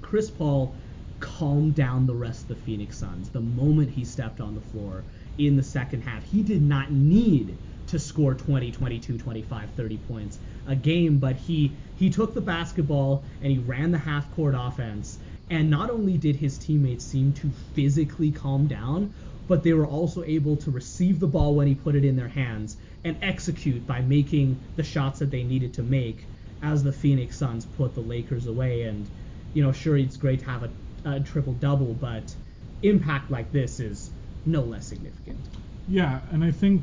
[SPEAKER 2] Chris Paul calmed down the rest of the Phoenix Suns the moment he stepped on the floor in the second half. He did not need to score 20, 22, 25, 30 points a game, but he took the basketball and he ran the half-court offense, and not only did his teammates seem to physically calm down, but they were also able to receive the ball when he put it in their hands and execute by making the shots that they needed to make as the Phoenix Suns put the Lakers away. And, sure, it's great to have a triple-double, but impact like this is no less significant.
[SPEAKER 3] Yeah, and I think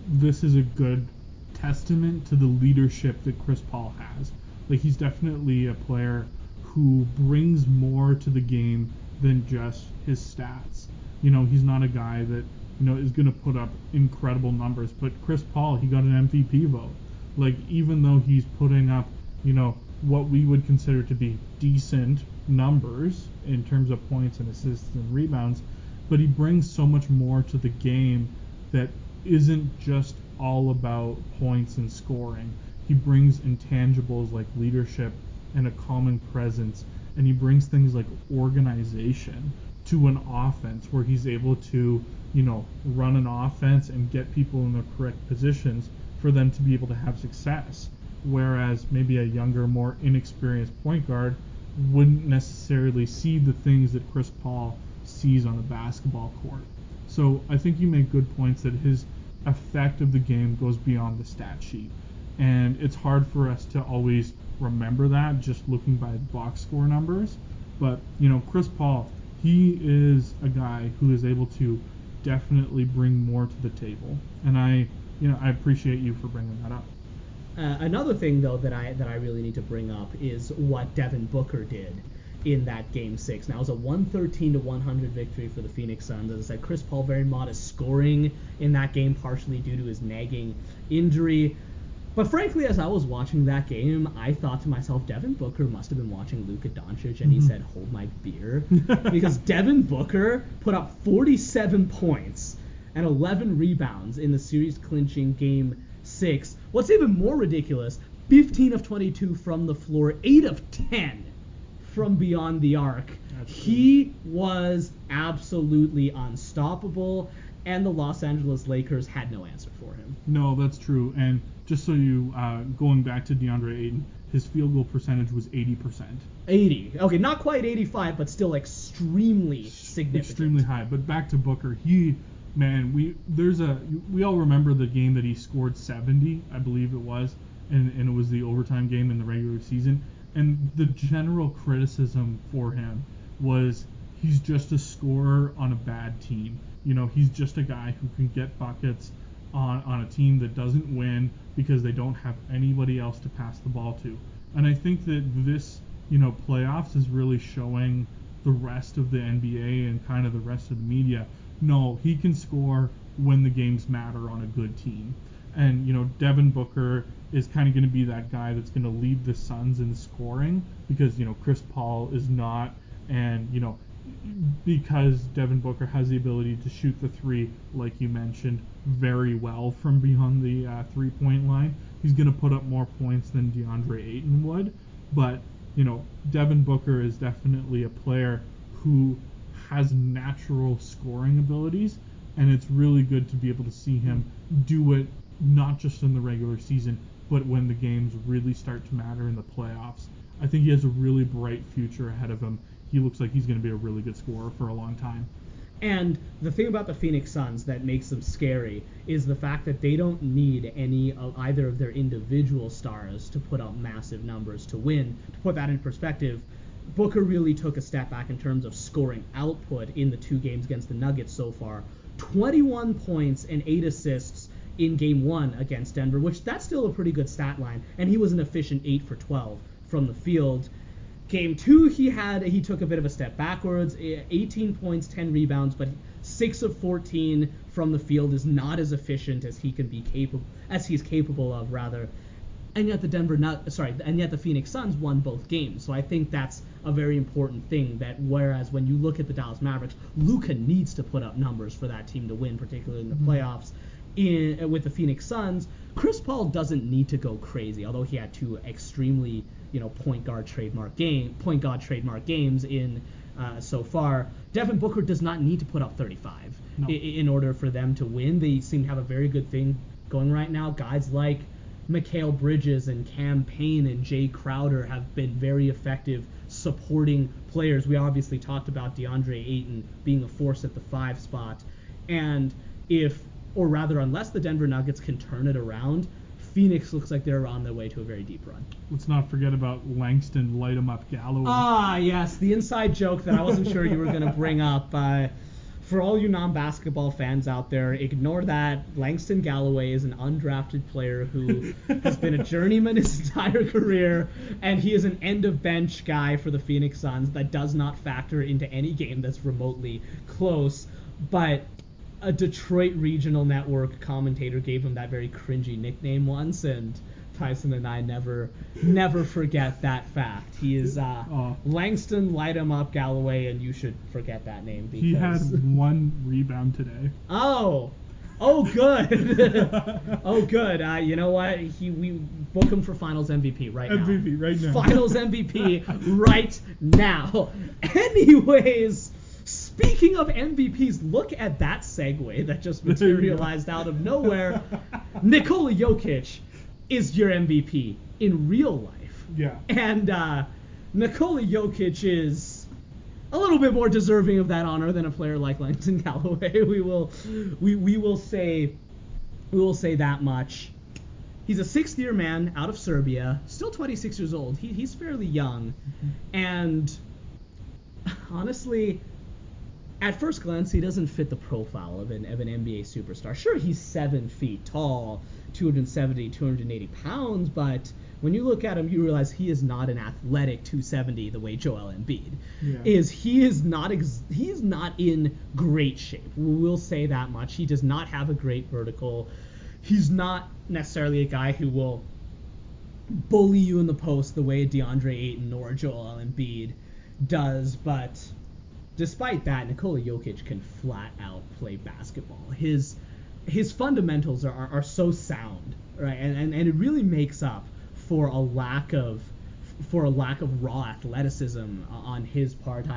[SPEAKER 3] this is a good testament to the leadership that Chris Paul has. Like, he's definitely a player who brings more to the game than just his stats. He's not a guy that, is going to put up incredible numbers. But Chris Paul, he got an MVP vote. Like, even though he's putting up, what we would consider to be decent numbers in terms of points and assists and rebounds, but he brings so much more to the game that isn't just all about points and scoring. He brings intangibles like leadership and a common presence, and he brings things like organization to an offense where he's able to, run an offense and get people in the correct positions for them to be able to have success. Whereas maybe a younger, more inexperienced point guard wouldn't necessarily see the things that Chris Paul sees on a basketball court. So I think you make good points that his effect of the game goes beyond the stat sheet. And it's hard for us to always remember that just looking by box score numbers. But, Chris Paul, he is a guy who is able to definitely bring more to the table. And I appreciate you for bringing that up.
[SPEAKER 2] Another thing, though, that I really need to bring up is what Devin Booker did in that Game 6. Now, it was a 113-100 victory for the Phoenix Suns. As I said, Chris Paul very modest scoring in that game, partially due to his nagging injury. But frankly, as I was watching that game, I thought to myself, Devin Booker must have been watching Luka Doncic, and he said, hold my beer. Because Devin Booker put up 47 points and 11 rebounds in the series-clinching Game 6. What's even more ridiculous, 15 of 22 from the floor, 8 of 10 from beyond the arc. He was absolutely unstoppable, and the Los Angeles Lakers had no answer for him.
[SPEAKER 3] No, that's true. And just so you, going back to DeAndre Ayton, his field goal percentage was 80%.
[SPEAKER 2] 80. Okay, not quite 85, but still extremely significant.
[SPEAKER 3] Extremely high. But back to Booker, we all remember the game that he scored 70, I believe it was, and it was the overtime game in the regular season. And the general criticism for him was he's just a scorer on a bad team. He's just a guy who can get buckets on a team that doesn't win because they don't have anybody else to pass the ball to. And I think that this, playoffs is really showing the rest of the NBA and kind of the rest of the media, no, he can score when the games matter on a good team. And, Devin Booker is kind of going to be that guy that's going to lead the Suns in scoring because, Chris Paul is not. And, because Devin Booker has the ability to shoot the three, like you mentioned, very well from beyond the three-point line, he's going to put up more points than DeAndre Ayton would. But, Devin Booker is definitely a player who has natural scoring abilities, and it's really good to be able to see him do it not just in the regular season, but when the games really start to matter in the playoffs. I think he has a really bright future ahead of him. He looks like he's going to be a really good scorer for a long time.
[SPEAKER 2] And the thing about the Phoenix Suns that makes them scary is the fact that they don't need either of their individual stars to put up massive numbers to win. To put that in perspective, Booker really took a step back in terms of scoring output in the 2 games against the Nuggets so far. 21 points and 8 assists in Game 1 against Denver, which that's still a pretty good stat line, and he was an efficient 8 for 12 from the field. Game 2, he took a bit of a step backwards, 18 points, 10 rebounds, but 6 of 14 from the field is not as efficient as he's capable of, rather. And yet the Phoenix Suns won both games. So I think that's a very important thing, that whereas when you look at the Dallas Mavericks, Luka needs to put up numbers for that team to win, particularly in the playoffs. With the Phoenix Suns, Chris Paul doesn't need to go crazy, although he had 2 extremely, point guard trademark games in so far. Devin Booker does not need to put up 35 in order for them to win. They seem to have a very good thing going right now. Guys like Mikal Bridges and Cam Payne and Jay Crowder have been very effective supporting players. We obviously talked about DeAndre Ayton being a force at the 5 spot. And unless the Denver Nuggets can turn it around, Phoenix looks like they're on their way to a very deep run.
[SPEAKER 3] Let's not forget about Langston Light 'em Up Galloway.
[SPEAKER 2] Ah, yes, the inside joke that I wasn't sure you were going to bring up. For all you non-basketball fans out there, ignore that. Langston Galloway is an undrafted player who has been a journeyman his entire career, and he is an end-of-bench guy for the Phoenix Suns that does not factor into any game that's remotely close. But a Detroit regional network commentator gave him that very cringy nickname once, and Tyson and I never forget that fact. He is Langston Light 'em Up Galloway, and you should forget that name because
[SPEAKER 3] he had 1 rebound today.
[SPEAKER 2] Oh, good. Oh, good. You know what? We book him for Finals MVP right now.
[SPEAKER 3] MVP right now.
[SPEAKER 2] Finals MVP right now. Anyways, speaking of MVPs, look at that segue that just materialized out of nowhere. Nikola Jokic is your MVP in real life.
[SPEAKER 3] Yeah.
[SPEAKER 2] And Nikola Jokic is a little bit more deserving of that honor than a player like Langston Galloway. We will say that much. He's a 6th-year man out of Serbia, still 26 years old. He's fairly young.
[SPEAKER 3] Mm-hmm.
[SPEAKER 2] And honestly, at first glance, he doesn't fit the profile of an NBA superstar. Sure, he's 7 feet tall, 270, 280 pounds, but when you look at him, you realize he is not an athletic 270 the way Joel Embiid is. He is not in great shape. We'll say that much. He does not have a great vertical. He's not necessarily a guy who will bully you in the post the way DeAndre Ayton or Joel Embiid does, but despite that, Nikola Jokic can flat out play basketball. His fundamentals are so sound, right? And it really makes up for a lack of raw athleticism on his part.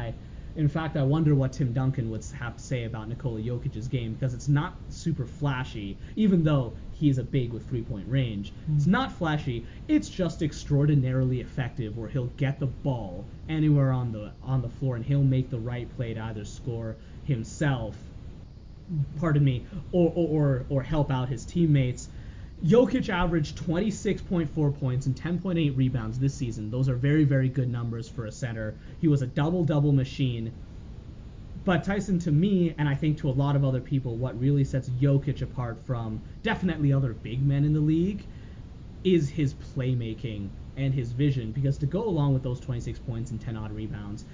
[SPEAKER 2] In fact, I wonder what Tim Duncan would have to say about Nikola Jokic's game, because it's not super flashy, even though he's a big with 3-point range. It's not flashy. It's just extraordinarily effective, where he'll get the ball anywhere on the floor and he'll make the right play to either score himself, or help out his teammates. Jokic averaged 26.4 points and 10.8 rebounds this season. Those are very, very good numbers for a center. He was a double-double machine. But Tyson, to me, and I think to a lot of other people, what really sets Jokic apart from definitely other big men in the league is his playmaking and his vision. Because to go along with those 26 points and 10-odd rebounds,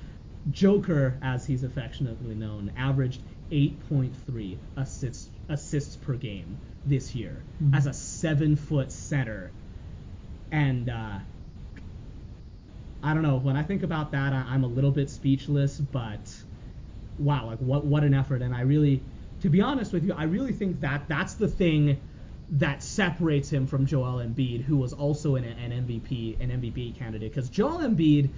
[SPEAKER 2] Joker, as he's affectionately known, averaged 8.3 assists per game this year as a 7-foot center. And I don't know, when I think about that, I'm a little bit speechless, but wow, like what an effort. And I really, to be honest with you, I really think that's the thing that separates him from Joel Embiid, who was also an MVP candidate, because Joel Embiid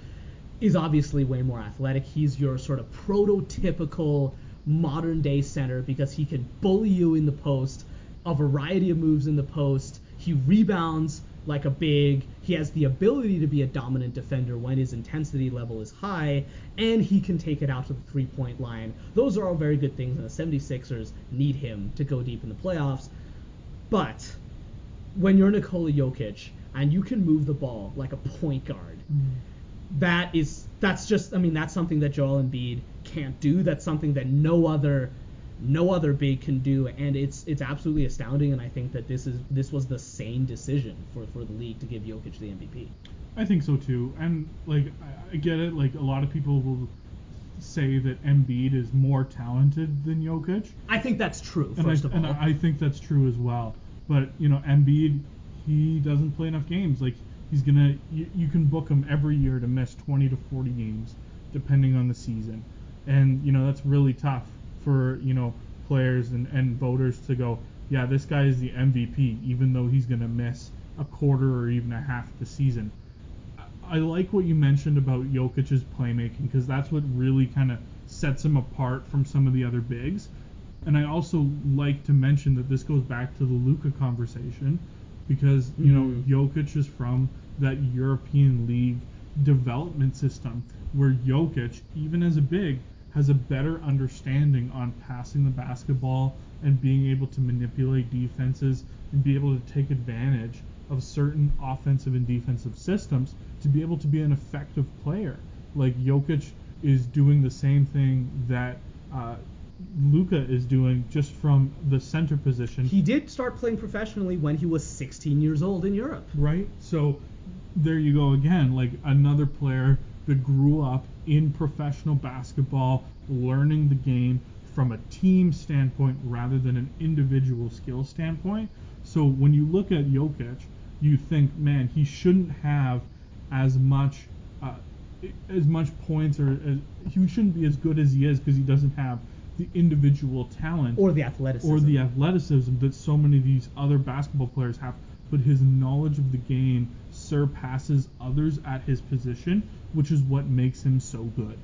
[SPEAKER 2] is obviously way more athletic. He's your sort of prototypical modern day center because he can bully you in the post, a variety of moves in the post. He rebounds like a big. He has the ability to be a dominant defender when his intensity level is high, and he can take it out to the 3-point line. Those are all very good things, and the 76ers need him to go deep in the playoffs. But when you're Nikola Jokic and you can move the ball like a point guard, that's something that Joel Embiid can't do. That's something that no other big can do, and it's absolutely astounding. And I think that this was the sane decision for the league to give Jokic the MVP.
[SPEAKER 3] I think so too, and like I get it. Like a lot of people will say that Embiid is more talented than Jokic.
[SPEAKER 2] I think that's true.
[SPEAKER 3] And I think that's true as well. But Embiid, he doesn't play enough games. Like he's gonna, you can book him every year to miss 20 to 40 games, depending on the season, and that's really tough for players and voters to go, yeah, this guy is the MVP, even though he's gonna miss a quarter or even a half the season. I like what you mentioned about Jokic's playmaking, because that's what really kind of sets him apart from some of the other bigs. And I also like to mention that this goes back to the Luka conversation, because Jokic is from that European League development system where Jokic, even as a big, has a better understanding on passing the basketball and being able to manipulate defenses and be able to take advantage of certain offensive and defensive systems to be able to be an effective player. Like Jokic is doing the same thing that Luka is doing just from the center position.
[SPEAKER 2] He did start playing professionally when he was 16 years old in Europe.
[SPEAKER 3] Right? So there you go again, like another player that grew up in professional basketball, learning the game from a team standpoint rather than an individual skill standpoint. So when you look at Jokic, you think, man, he shouldn't have as much points, or he shouldn't be as good as he is because he doesn't have the individual talent
[SPEAKER 2] or the athleticism
[SPEAKER 3] that so many of these other basketball players have. But his knowledge of the game surpasses others at his position, which is what makes him so good.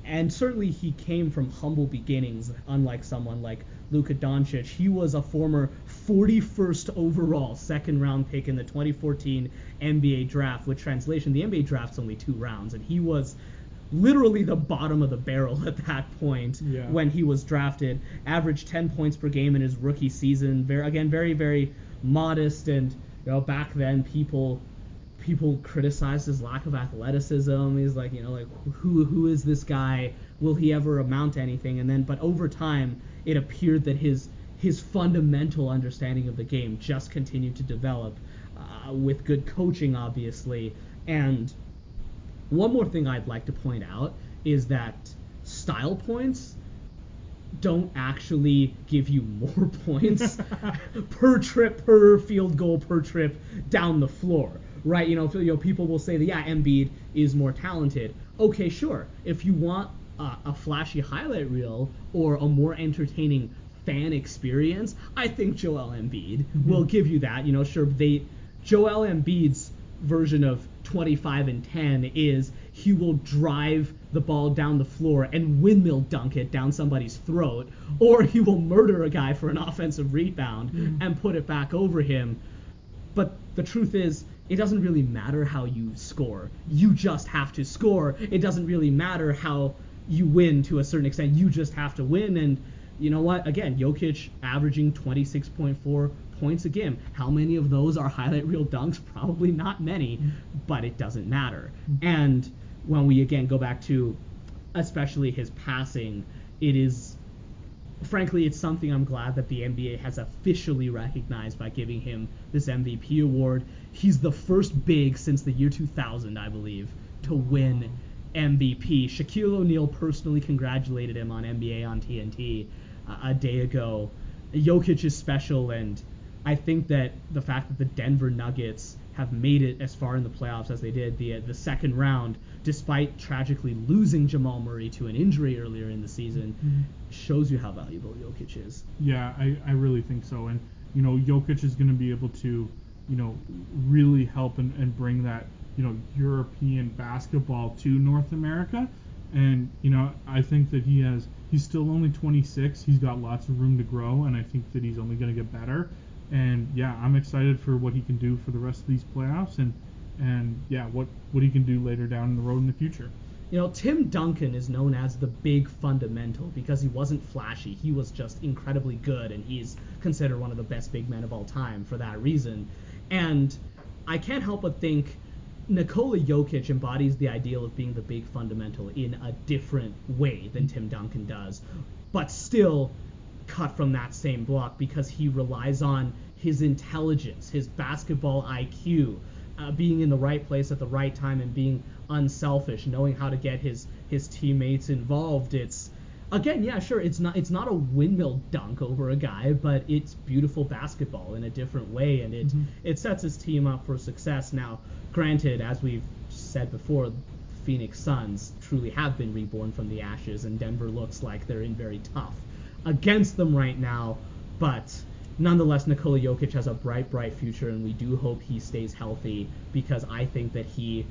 [SPEAKER 2] And certainly he came from humble beginnings, unlike someone like Luka Doncic. He was a former 41st overall second-round pick in the 2014 NBA draft, with translation, the NBA draft's only 2 rounds, and he was literally the bottom of the barrel at that point when he was drafted. Averaged 10 points per game in his rookie season. Very, very modest, and back then people criticized his lack of athleticism. He's like, who is this guy? Will he ever amount to anything? But over time, it appeared that his fundamental understanding of the game just continued to develop with good coaching, obviously. And one more thing I'd like to point out is that style points don't actually give you more points per trip, per field goal, per trip down the floor. Right, people will say that Embiid is more talented. Okay, sure. If you want a flashy highlight reel or a more entertaining fan experience, I think Joel Embiid will give you that. Joel Embiid's version of 25 and 10 is he will drive the ball down the floor and windmill dunk it down somebody's throat, or he will murder a guy for an offensive rebound and put it back over him. But the truth is, it doesn't really matter how you score. You just have to score. It doesn't really matter how you win to a certain extent. You just have to win. And you know what? Again, Jokic averaging 26.4 points a game. How many of those are highlight reel dunks? Probably not many, but it doesn't matter. And when we again go back to especially his passing, it is, frankly, it's something I'm glad that the NBA has officially recognized by giving him this MVP award. He's the first big since the year 2000, I believe, to win MVP. Shaquille O'Neal personally congratulated him on NBA on TNT a day ago. Jokic is special, and I think that the fact that the Denver Nuggets have made it as far in the playoffs as they did, the second round, despite tragically losing Jamal Murray to an injury earlier in the season, shows you how valuable Jokic is.
[SPEAKER 3] Yeah, I really think so. And, Jokic is going to be able to, really help and bring that, European basketball to North America. And, I think that he's still only 26. He's got lots of room to grow, and I think that he's only going to get better. And, yeah, I'm excited for what he can do for the rest of these playoffs and what he can do later down the road in the future.
[SPEAKER 2] Tim Duncan is known as the big fundamental because he wasn't flashy. He was just incredibly good, and he's considered one of the best big men of all time for that reason. And I can't help but think Nikola Jokic embodies the ideal of being the big fundamental in a different way than Tim Duncan does, but still cut from that same block because he relies on his intelligence, his basketball IQ, being in the right place at the right time and being unselfish, knowing how to get his teammates involved. It's, again, yeah, sure, it's not a windmill dunk over a guy, but it's beautiful basketball in a different way, and it sets his team up for success. Now, granted, as we've said before, Phoenix Suns truly have been reborn from the ashes, and Denver looks like they're in very tough against them right now, but nonetheless, Nikola Jokic has a bright future, and we do hope he stays healthy because I think that he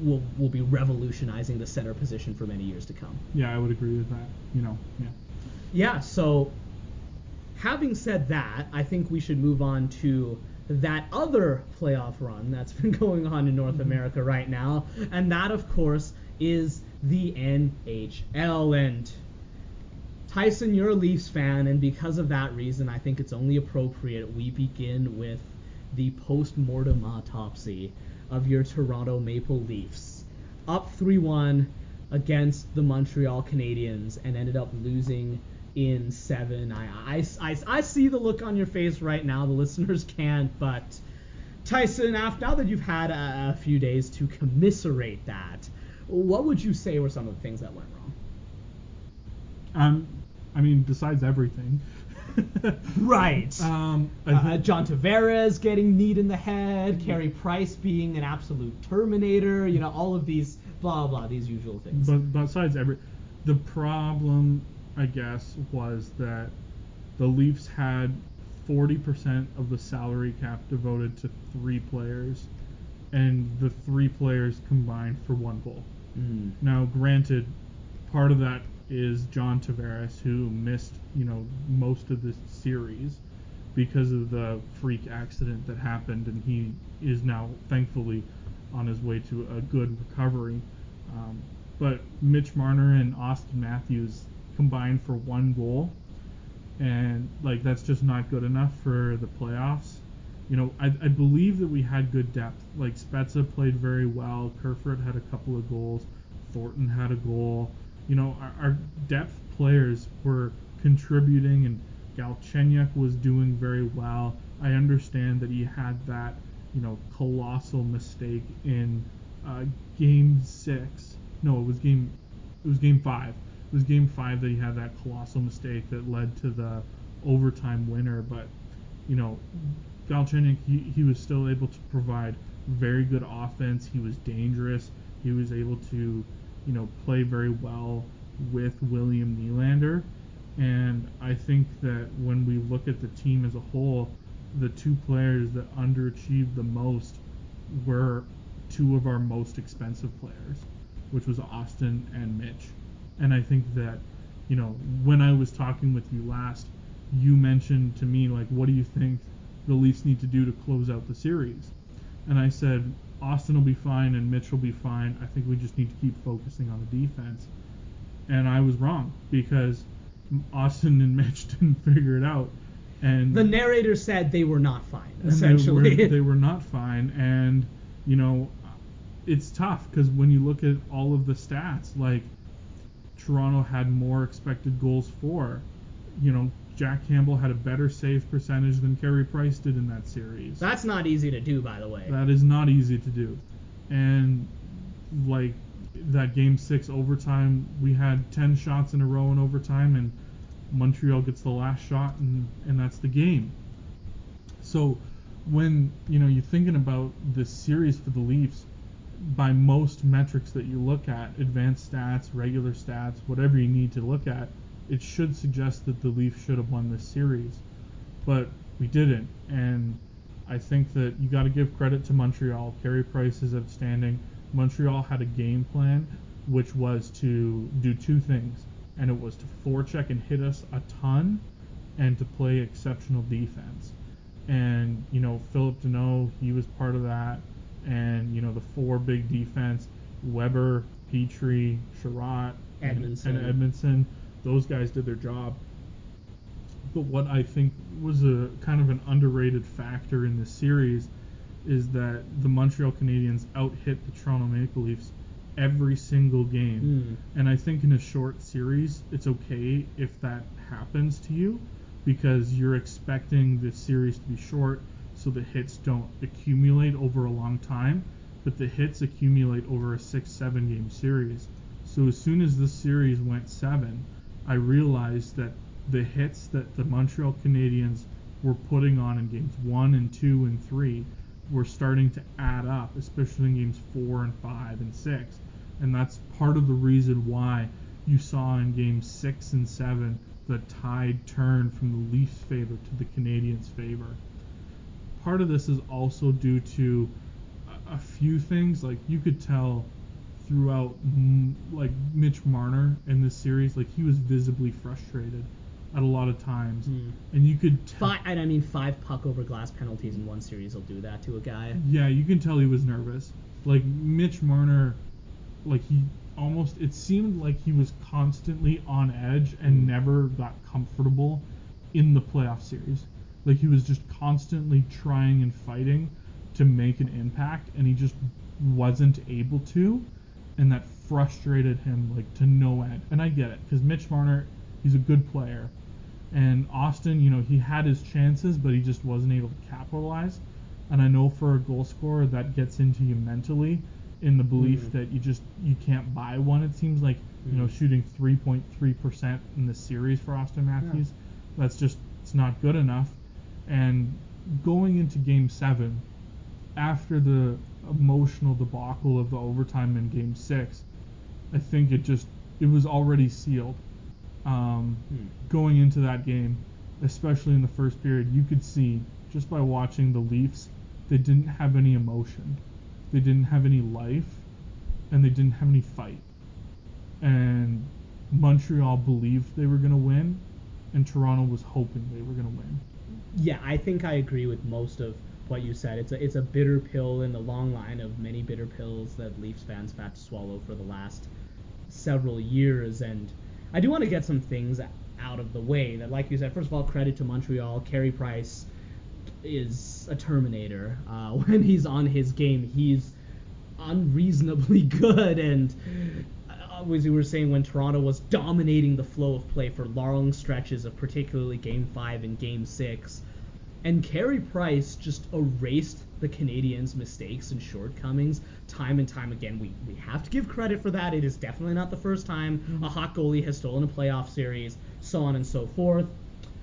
[SPEAKER 2] will be revolutionizing the center position for many years to come.
[SPEAKER 3] Yeah, I would agree with that.
[SPEAKER 2] Yeah, so having said that, I think we should move on to that other playoff run that's been going on in North America right now, and that, of course, is the NHL. And Tyson, you're a Leafs fan, and because of that reason, I think it's only appropriate we begin with the post-mortem autopsy of your Toronto Maple Leafs. Up 3-1 against the Montreal Canadiens and ended up losing in 7. I see the look on your face right now. The listeners can't, but Tyson, now that you've had a few days to commiserate that, what would you say were some of the things that went wrong?
[SPEAKER 3] I mean, besides everything.
[SPEAKER 2] Right.
[SPEAKER 3] John
[SPEAKER 2] John Tavares getting kneed in the head, Carey Price being an absolute Terminator, all of these blah blah, these usual things.
[SPEAKER 3] But besides the problem, I guess, was that the Leafs had 40% of the salary cap devoted to 3 players, and the 3 players combined for 1 goal. Now, granted, part of that is John Tavares, who missed, most of this series because of the freak accident that happened, and he is now thankfully on his way to a good recovery. But Mitch Marner and Austin Matthews combined for 1 goal, and that's just not good enough for the playoffs. I believe that we had good depth. Spezza played very well. Kerfoot had a couple of goals. Thornton had a goal. Our depth players were contributing, and Galchenyuk was doing very well. I understand that he had that, colossal mistake in Game 6. No, it was Game 5. It was Game 5 that he had that colossal mistake that led to the overtime winner. But, Galchenyuk, he was still able to provide very good offense. He was dangerous. He was able to, play very well with William Nylander. And I think that when we look at the team as a whole, the 2 players that underachieved the most were 2 of our most expensive players, which was Austin and Mitch. And I think that, when I was talking with you last, you mentioned to me, what do you think the Leafs need to do to close out the series? And I said, Austin will be fine and Mitch will be fine. I think we just need to keep focusing on the defense. And I was wrong, because Austin and Mitch didn't figure it out. And
[SPEAKER 2] the narrator said they were not fine, essentially.
[SPEAKER 3] They were not fine, and, it's tough, because when you look at all of the stats, Toronto had more expected goals for. Jack Campbell had a better save percentage than Carey Price did in that series.
[SPEAKER 2] That's not easy to do, by the way.
[SPEAKER 3] That is not easy to do. And, that Game 6 overtime, we had 10 shots in a row in overtime, and Montreal gets the last shot, and that's the game. So when, you're thinking about this series for the Leafs, by most metrics that you look at, advanced stats, regular stats, whatever you need to look at, it should suggest that the Leafs should have won this series. But we didn't, and I think that you got to give credit to Montreal. Carey Price is outstanding. Montreal had a game plan, which was to do 2 things, and it was to forecheck and hit us a ton, and to play exceptional defense. And, Philip Deneau, he was part of that, and, the 4 big defense, Weber, Petrie, Sherratt, and Edmondson, those guys did their job. But what I think was a kind of an underrated factor in this series is that the Montreal Canadiens out-hit the Toronto Maple Leafs every single game. And I think in a short series, it's okay if that happens to you, because you're expecting the series to be short, so the hits don't accumulate over a long time, but the hits accumulate over a 6-7 game series. So as soon as this series went 7, I realized that the hits that the Montreal Canadiens were putting on in games 1 and 2 and 3 were starting to add up, especially in games 4 and 5 and 6. And that's part of the reason why you saw in games 6 and 7 the tide turn from the Leafs' favor to the Canadiens' favor. Part of this is also due to a few things. You could tell throughout, Mitch Marner in this series, he was visibly frustrated at a lot of times, and you could tell.
[SPEAKER 2] 5 puck over glass penalties in one series will do that to a guy.
[SPEAKER 3] Yeah, you can tell he was nervous. Mitch Marner, he almost, it seemed like he was constantly on edge and never got comfortable in the playoff series. He was just constantly trying and fighting to make an impact, and he just wasn't able to, and that frustrated him to no end. And I get it, because Mitch Marner, He's a good player. And Austin, he had his chances, but he just wasn't able to capitalize. And I know for a goal scorer that gets into you mentally, in the belief that you can't buy one. It seems like shooting 3.3% in the series for Austin Matthews, it's not good enough. And going into Game 7, after the emotional debacle of the overtime in Game 6, I think it was already sealed. Going into that game, especially in the first period, you could see just by watching the Leafs, they didn't have any emotion, they didn't have any life, and they didn't have any fight. And Montreal believed they were going to win, and Toronto was hoping they were going to win.
[SPEAKER 2] Yeah, I think I agree with most of what you said. It's a bitter pill in the long line of many bitter pills that Leafs fans have had to swallow for the last several years. And I do want to get some things out of the way that, like you said, first of all, credit to Montreal. Carey Price is a Terminator. When he's on his game, he's unreasonably good. And as you were saying, when Toronto was dominating the flow of play for long stretches of particularly Game 5 and Game 6, and Carey Price just erased the Canadiens' mistakes and shortcomings time and time again. We have to give credit for that. It is definitely not the first time a hot goalie has stolen a playoff series, so on and so forth.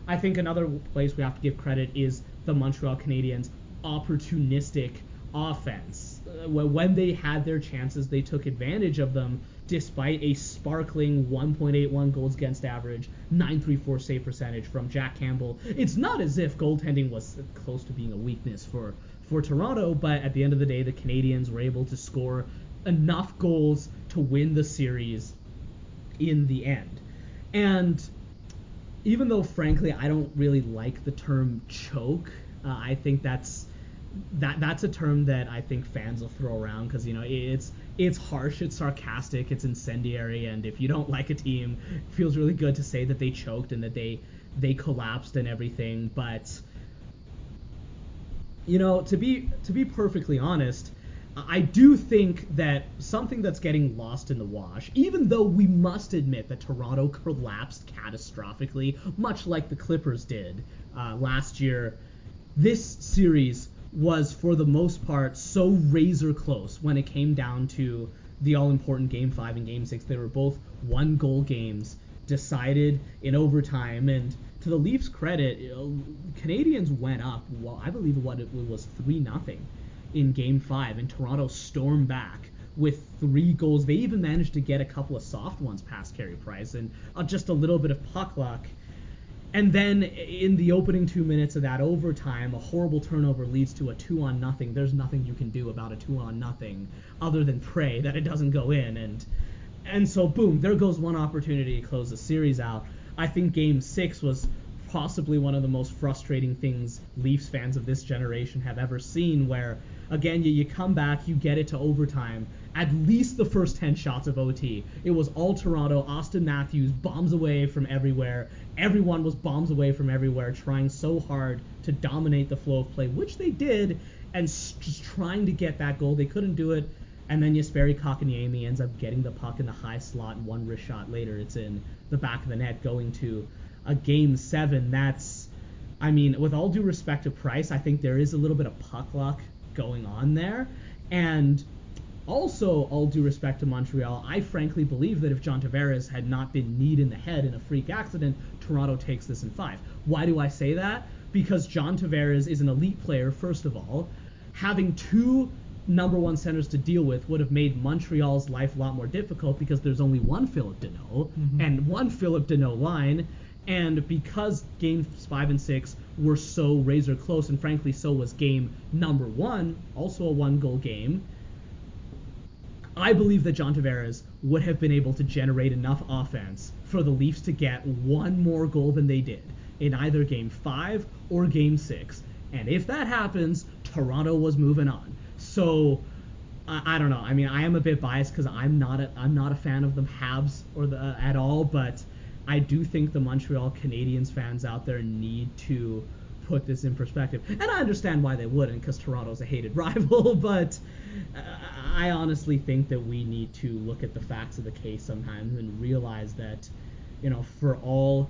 [SPEAKER 2] I think another place we have to give credit is the Montreal Canadiens' opportunistic offense. When they had their chances, they took advantage of them, despite a sparkling 1.81 goals against average, .934 save percentage from Jack Campbell. It's not as if goaltending was close to being a weakness for Toronto, but at the end of the day, the Canadiens were able to score enough goals to win the series in the end. And even though, frankly, I don't really like the term choke, I think that's a term that I think fans will throw around because, it's harsh, it's sarcastic, it's incendiary, and if you don't like a team, it feels really good to say that they choked and that they collapsed and everything. But to be perfectly honest, I do think that something that's getting lost in the wash, even though we must admit that Toronto collapsed catastrophically, much like the Clippers did last year, this series was, for the most part, so razor close when it came down to the all-important Game 5 and Game 6. They were both one-goal games decided in overtime, and to the Leafs' credit, Canadiens went up, I believe it was 3-0 in Game 5, and Toronto stormed back with 3 goals. They even managed to get a couple of soft ones past Carey Price, and just a little bit of puck luck. And then in the opening 2 minutes of that overtime, a horrible turnover leads to a 2-0. There's nothing you can do about a 2-0 other than pray that it doesn't go in. And so, boom, there goes one opportunity to close the series out. I think Game 6 was possibly one of the most frustrating things Leafs fans of this generation have ever seen, where, again, you come back, you get it to overtime, at least the first 10 shots of OT. It was all Toronto, Austin Matthews, bombs away from everywhere. Everyone was bombs away from everywhere, trying so hard to dominate the flow of play, which they did, and just trying to get that goal. They couldn't do it, and then Jesperi Kotkaniemi ends up getting the puck in the high slot, and one wrist shot later, it's in the back of the net, going to a Game 7. That's, with all due respect to Price, I think there is a little bit of puck luck going on there, and also, all due respect to Montreal, I frankly believe that if John Tavares had not been kneed in the head in a freak accident, Toronto takes this in 5. Why do I say that? Because John Tavares is an elite player, first of all. Having 2 number 1 centers to deal with would have made Montreal's life a lot more difficult because there's only one Philip Deneau and one Philip Deneau line. And because Games 5 and 6 were so razor close, and frankly so was game number 1, also a 1-goal game, I believe that John Tavares would have been able to generate enough offense for the Leafs to get one more goal than they did in either Game 5 or Game 6. And if that happens, Toronto was moving on. So, I don't know. I am a bit biased because I'm not a fan of the Habs at all, but I do think the Montreal Canadiens fans out there need to put this in perspective. And I understand why they wouldn't, because Toronto's a hated rival, but I honestly think that we need to look at the facts of the case sometimes and realize that for all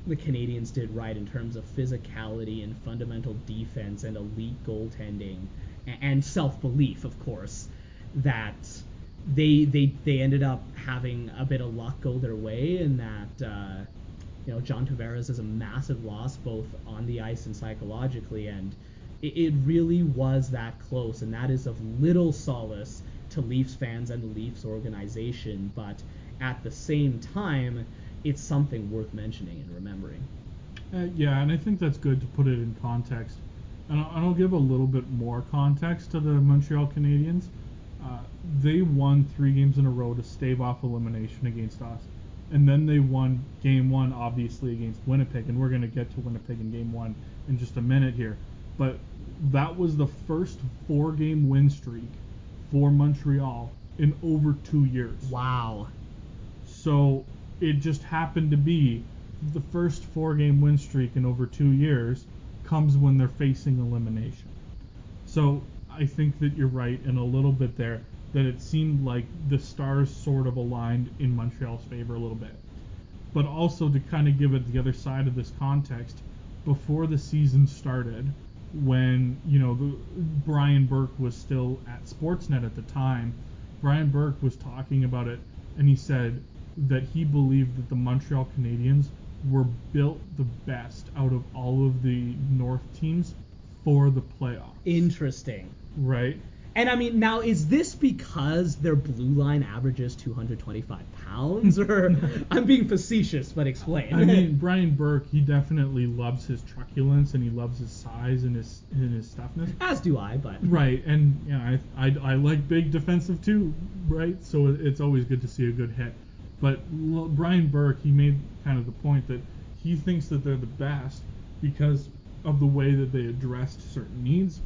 [SPEAKER 2] the Canadians did right in terms of physicality and fundamental defense and elite goaltending and self-belief, of course, that they ended up having a bit of luck go their way, and that John Tavares is a massive loss both on the ice and psychologically, and it really was that close, and that is of little solace to Leafs fans and the Leafs organization, but at the same time, it's something worth mentioning and remembering.
[SPEAKER 3] Yeah, and I think that's good to put it in context. And I'll give a little bit more context to the Montreal Canadiens. They won 3 games in a row to stave off elimination against us. And then they won Game 1, obviously, against Winnipeg. And we're going to get to Winnipeg in Game 1 in just a minute here. But that was the first 4-game win streak for Montreal in over 2 years.
[SPEAKER 2] Wow.
[SPEAKER 3] So it just happened to be the first 4-game win streak in over 2 years comes when they're facing elimination. So I think that you're right in a little bit there, that it seemed like the stars sort of aligned in Montreal's favor a little bit. But also to kind of give it the other side of this context, before the season started, when Brian Burke was still at Sportsnet at the time, Brian Burke was talking about it, and he said that he believed that the Montreal Canadiens were built the best out of all of the North teams for the playoffs.
[SPEAKER 2] Interesting.
[SPEAKER 3] Right?
[SPEAKER 2] And I mean, now, is this because their blue line averages 225 pounds? Or I'm being facetious, but explain.
[SPEAKER 3] I mean, Brian Burke, he definitely loves his truculence, and he loves his size and his toughness.
[SPEAKER 2] As do I, but...
[SPEAKER 3] Right, and yeah, I like big defensive too, right? So it's always good to see a good hit. But Brian Burke, he made kind of the point that he thinks that they're the best because of the way that they addressed certain needs.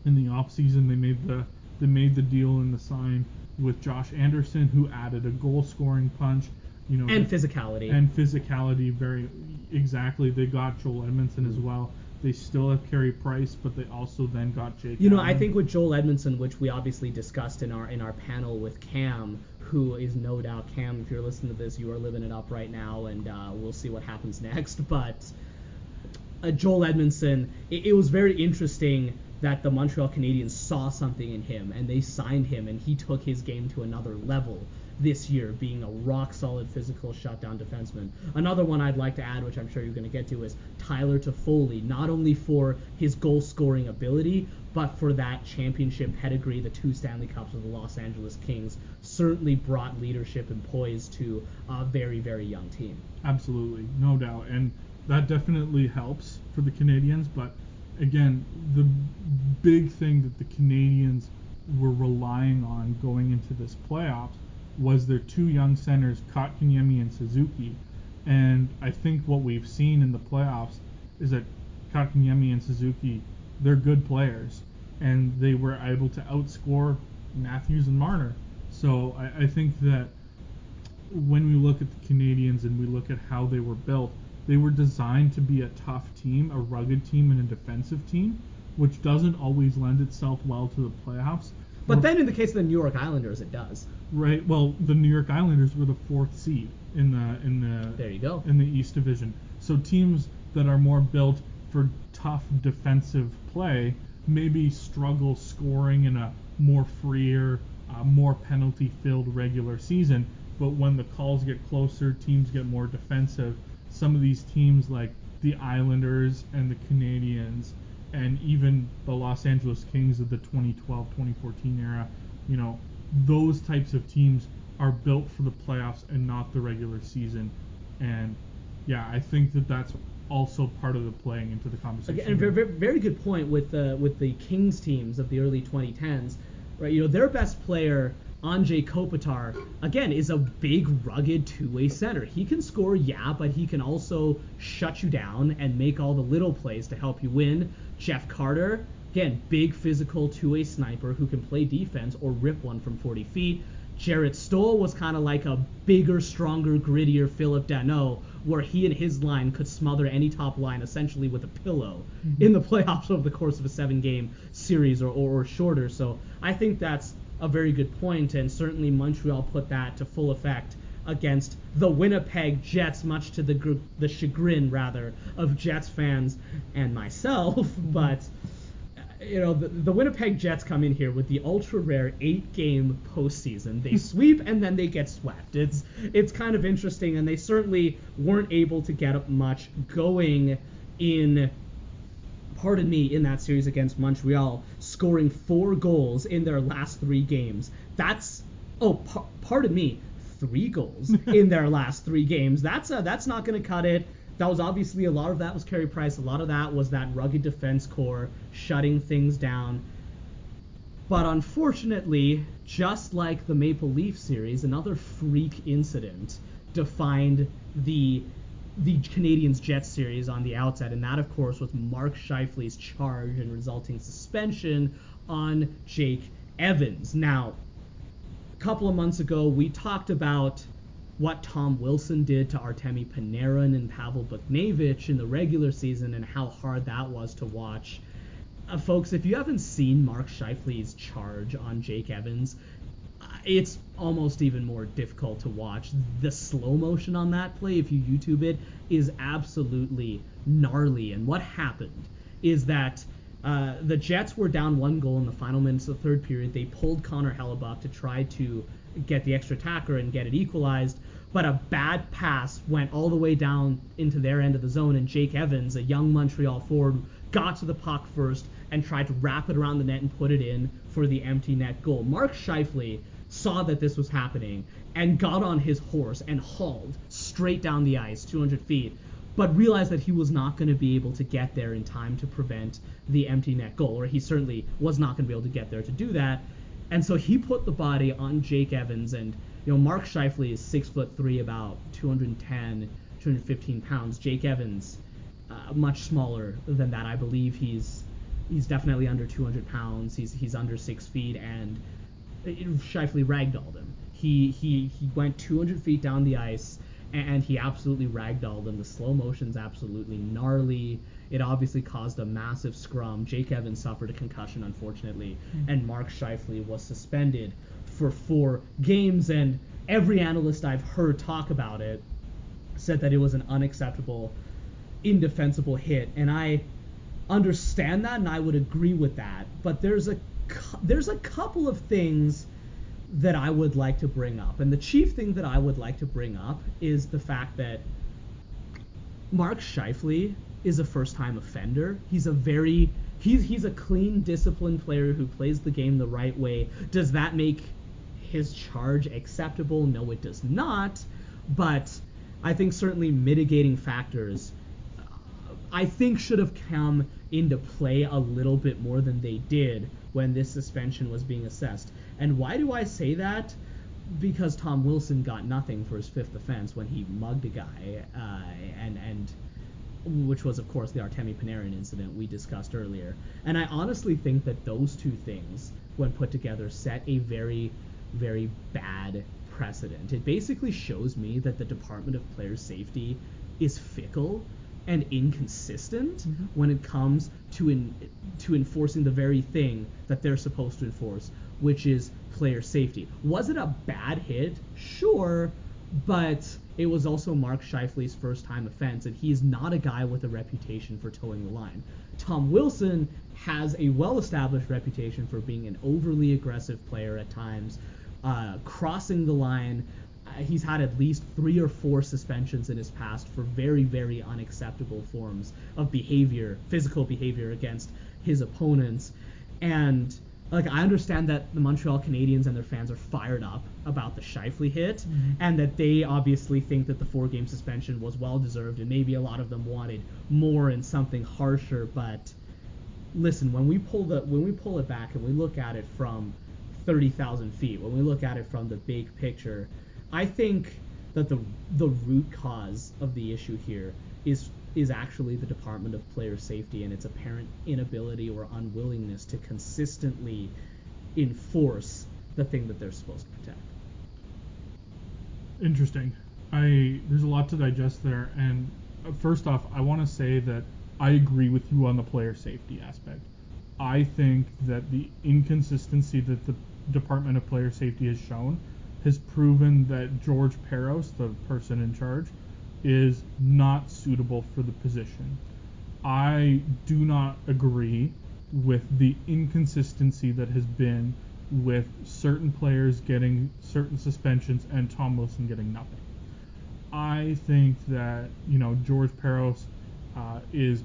[SPEAKER 3] In the offseason, they made the deal and the sign with Josh Anderson, who added a goal-scoring punch,
[SPEAKER 2] and physicality.
[SPEAKER 3] And physicality, very exactly. They got Joel Edmondson as well. They still have Carey Price, but they also then got Jake Allen.
[SPEAKER 2] I think with Joel Edmondson, which we obviously discussed in our panel with Cam, who is no doubt, Cam, if you're listening to this, you are living it up right now, and we'll see what happens next. But Joel Edmondson, it was very interesting that the Montreal Canadiens saw something in him, and they signed him, and he took his game to another level this year, being a rock-solid physical shutdown defenseman. Another one I'd like to add, which I'm sure you're going to get to, is Tyler Toffoli, not only for his goal-scoring ability, but for that championship pedigree, the 2 Stanley Cups with the Los Angeles Kings, certainly brought leadership and poise to a very, very young team.
[SPEAKER 3] Absolutely, no doubt, and that definitely helps for the Canadiens, but again, the big thing that the Canadiens were relying on going into this playoffs was their 2 young centers, Kotkaniemi and Suzuki. And I think what we've seen in the playoffs is that Kotkaniemi and Suzuki, they're good players, and they were able to outscore Matthews and Marner. So I think that when we look at the Canadiens and we look at how they were built, they were designed to be a tough team, a rugged team, and a defensive team, which doesn't always lend itself well to the playoffs.
[SPEAKER 2] But then in the case of the New York Islanders, it does.
[SPEAKER 3] Right. Well, the New York Islanders were the 4th seed in the
[SPEAKER 2] there you go.
[SPEAKER 3] in the East Division. So teams that are more built for tough defensive play maybe struggle scoring in a more freer, more penalty-filled regular season. But when the calls get closer, teams get more defensive. Some of these teams like the Islanders and the Canadiens and even the Los Angeles Kings of the 2012-2014 era, those types of teams are built for the playoffs and not the regular season. And yeah, I think that that's also part of the playing into the conversation.
[SPEAKER 2] Again, very, very good point with the Kings teams of the early 2010s, right? Their best player, Anze Kopitar, again, is a big, rugged two-way center. He can score, yeah, but he can also shut you down and make all the little plays to help you win. Jeff Carter, again, big, physical two-way sniper who can play defense or rip one from 40 feet. Jarrett Stoll was kind of like a bigger, stronger, grittier Philip Danault, where he and his line could smother any top line essentially with a pillow in the playoffs over the course of a 7-game series or shorter. So I think that's a very good point, and certainly Montreal put that to full effect against the Winnipeg Jets, much to the chagrin rather of Jets fans and myself. But the Winnipeg Jets come in here with the ultra rare 8-game postseason. They sweep and then they get swept. It's kind of interesting, and they certainly weren't able to get up much going in that series against Montreal, scoring 4 goals in their last 3 games. That's 3 goals in their last 3 games. That's not going to cut it. That was obviously, a lot of that was Carey Price. A lot of that was that rugged defense core shutting things down. But unfortunately, just like the Maple Leaf series, another freak incident defined the Canadiens-Jets series on the outset, and that, of course, was Mark Scheifele's charge and resulting suspension on Jake Evans. Now, a couple of months ago, we talked about what Tom Wilson did to Artemi Panarin and Pavel Buchnevich in the regular season and how hard that was to watch. Folks, if you haven't seen Mark Scheifele's charge on Jake Evans, it's almost even more difficult to watch. The slow motion on that play, if you YouTube it, is absolutely gnarly. And what happened is that the Jets were down 1 goal in the final minutes of the third period. They pulled Connor Hellebuck to try to get the extra attacker and get it equalized, but a bad pass went all the way down into their end of the zone, and Jake Evans, a young Montreal forward, got to the puck first and tried to wrap it around the net and put it in for the empty net goal. Mark Scheifele saw that this was happening and got on his horse and hauled straight down the ice 200 feet, but realized that he was not going to be able to get there in time to prevent the empty net goal, or he certainly was not going to be able to get there to do that. And so he put the body on Jake Evans, and Mark Scheifele is 6'3", about 210, 215 pounds. Jake Evans, much smaller than that. I believe he's definitely under 200 pounds. He's under 6 feet, and Scheifele ragdolled him. He went 200 feet down the ice, and he absolutely ragdolled him. The slow motion's absolutely gnarly. It obviously caused a massive scrum. Jake Evans suffered a concussion, unfortunately, and Mark Scheifele was suspended for 4 games, and every analyst I've heard talk about it said that it was an unacceptable, indefensible hit, and I understand that, and I would agree with that, but there's a couple of things that I would like to bring up, and the chief thing that I would like to bring up is the fact that Mark Scheifele is a first-time offender. He's a clean, disciplined player who plays the game the right way. Does that make his charge acceptable? No, it does not. But I think certainly mitigating factors, I think, should have come into play a little bit more than they did when this suspension was being assessed. And why do I say that? Because Tom Wilson got nothing for his 5th offense when he mugged a guy, and which was, of course, the Artemi Panarin incident we discussed earlier. And I honestly think that those 2 things, when put together, set a very, very bad precedent. It basically shows me that the Department of Player Safety is fickle and inconsistent when it comes to enforcing the very thing that they're supposed to enforce, which is player safety. Was it a bad hit? Sure, but it was also Mark Scheifele's first-time offense, and he's not a guy with a reputation for towing the line. Tom Wilson has a well-established reputation for being an overly aggressive player at times, crossing the line. He's had at least 3 or 4 suspensions in his past for very, very unacceptable forms of behavior, physical behavior against his opponents. And I understand that the Montreal Canadiens and their fans are fired up about the Scheifele hit, and that they obviously think that the 4-game suspension was well-deserved, and maybe a lot of them wanted more and something harsher. But listen, when we pull it back and we look at it from 30,000 feet, when we look at it from the big picture, I think that the root cause of the issue here is actually the Department of Player Safety and its apparent inability or unwillingness to consistently enforce the thing that they're supposed to protect.
[SPEAKER 3] Interesting. There's a lot to digest there, and first off, I want to say that I agree with you on the player safety aspect. I think that the inconsistency that the Department of Player Safety has shown has proven that George Peros, the person in charge, is not suitable for the position. I do not agree with the inconsistency that has been with certain players getting certain suspensions and Tom Wilson getting nothing. I think that, George Peros is,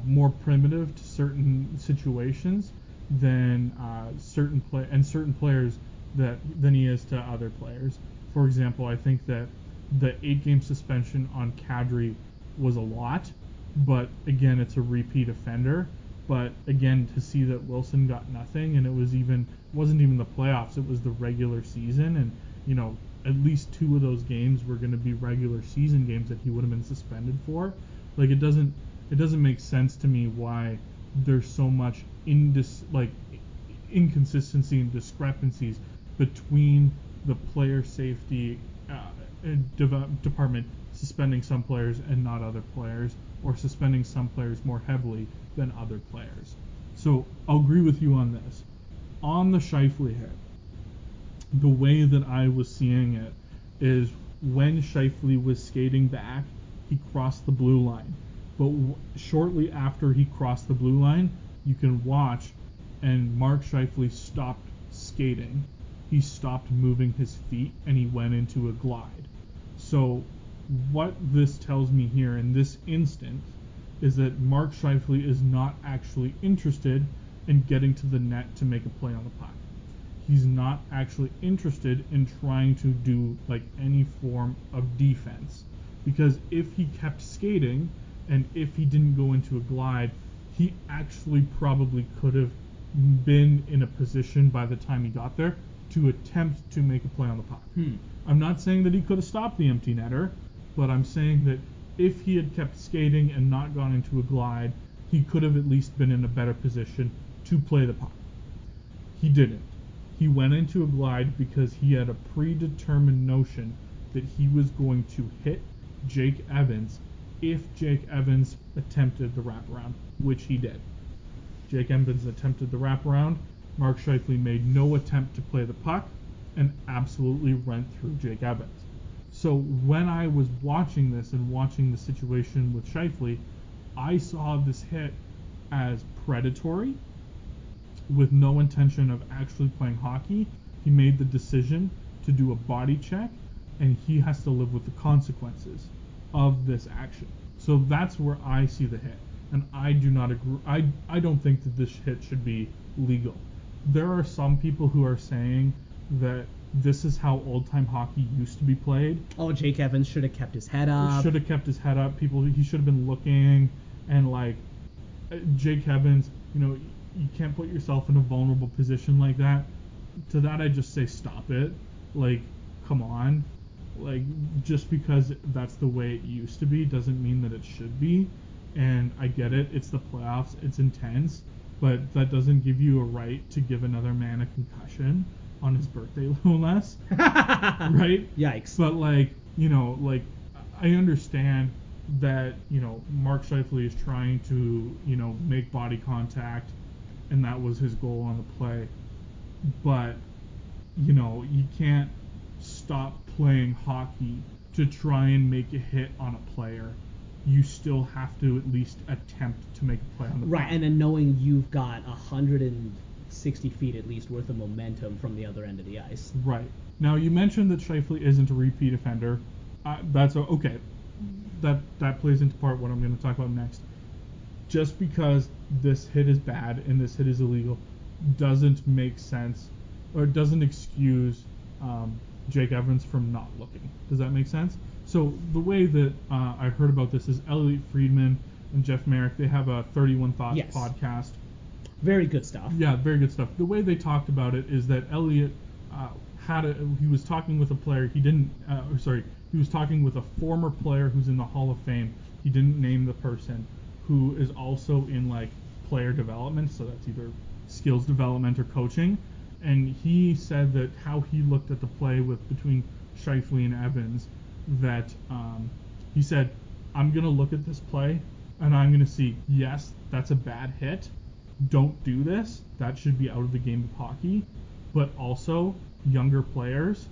[SPEAKER 3] more primitive to certain situations than certain players than he is to other players. For example, I think that the 8-game suspension on Kadri was a lot, but again, it's a repeat offender. But again, to see that Wilson got nothing, and it wasn't even the playoffs, it was the regular season, and at least 2 of those games were going to be regular season games that he would have been suspended for. Like, it doesn't make sense to me why there's so much inconsistency and discrepancies between the player safety department suspending some players and not other players, or suspending some players more heavily than other players. So I'll agree with you on this. On the Scheifele hit, the way that I was seeing it is when Scheifele was skating back, he crossed the blue line. But shortly after he crossed the blue line, you can watch, and Mark Scheifele stopped skating. He stopped moving his feet, and he went into a glide. So what this tells me here in this instance is that Mark Scheifele is not actually interested in getting to the net to make a play on the puck. He's not actually interested in trying to do any form of defense, because if he kept skating and if he didn't go into a glide, he actually probably could have been in a position by the time he got there to attempt to make a play on the puck. I'm not saying that he could have stopped the empty netter, but I'm saying that if he had kept skating and not gone into a glide, he could have at least been in a better position to play the puck. He didn't. He went into a glide because he had a predetermined notion that he was going to hit Jake Evans if Jake Evans attempted the wraparound, which he did. Jake Evans attempted the wraparound. Mark Scheifele made no attempt to play the puck and absolutely went through Jake Evans. So when I was watching this and watching the situation with Scheifele, I saw this hit as predatory with no intention of actually playing hockey. He made the decision to do a body check, and he has to live with the consequences of this action. So that's where I see the hit, and I do not agree. I don't think that this hit should be legal. There are some people who are saying that this is how old-time hockey used to be played.
[SPEAKER 2] Oh, Jake Evans should have kept his head up.
[SPEAKER 3] Should have kept his head up. He should have been looking, and Jake Evans, you can't put yourself in a vulnerable position like that. To that, I just say stop it. Come on. Just because that's the way it used to be doesn't mean that it should be. And I get it. It's the playoffs. It's intense. But that doesn't give you a right to give another man a concussion on his birthday, no less. Right?
[SPEAKER 2] Yikes.
[SPEAKER 3] But, I understand that, Mark Scheifele is trying to, make body contact, and that was his goal on the play. But, you can't stop playing hockey to try and make a hit on a player. You still have to at least attempt to make a play on the
[SPEAKER 2] right,
[SPEAKER 3] puck.
[SPEAKER 2] and then knowing you've got 160 feet at least worth of momentum from the other end of the ice.
[SPEAKER 3] Right. Now, you mentioned that Scheifele isn't a repeat offender. That's okay. That plays into part what I'm going to talk about next. Just because this hit is bad and this hit is illegal doesn't make sense, or doesn't excuse Jake Evans from not looking. Does that make sense? So the way that I heard about this is Elliot Friedman and Jeff Merrick, they have a 31 Thoughts podcast.
[SPEAKER 2] Very good stuff.
[SPEAKER 3] Yeah, very good stuff. The way they talked about it is that Elliot he was talking with a player. He was talking with a former player who's in the Hall of Fame. He didn't name the person, who is also in player development, so that's either skills development or coaching. And he said that how he looked at the play between Scheifele and Evans, that he said, I'm going to look at this play and I'm going to see, yes, that's a bad hit. Don't do this. That should be out of the game of hockey. But also, younger players,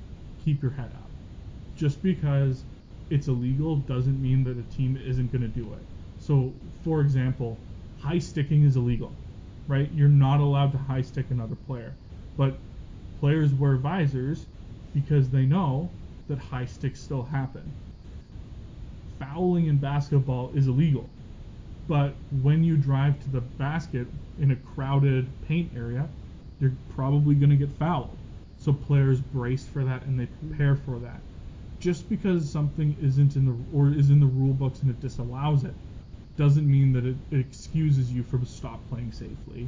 [SPEAKER 3] keep your head up. Just because it's illegal doesn't mean that a team isn't going to do it. So, for example, high sticking is illegal, right? You're not allowed to high stick another player. But players wear visors because they know that high sticks still happen. Fouling in basketball is illegal. But when you drive to the basket in a crowded paint area, you're probably going to get fouled. So players brace for that and they prepare for that. Just because something isn't in the rule books and it disallows it, doesn't mean that it excuses you from stop playing safely.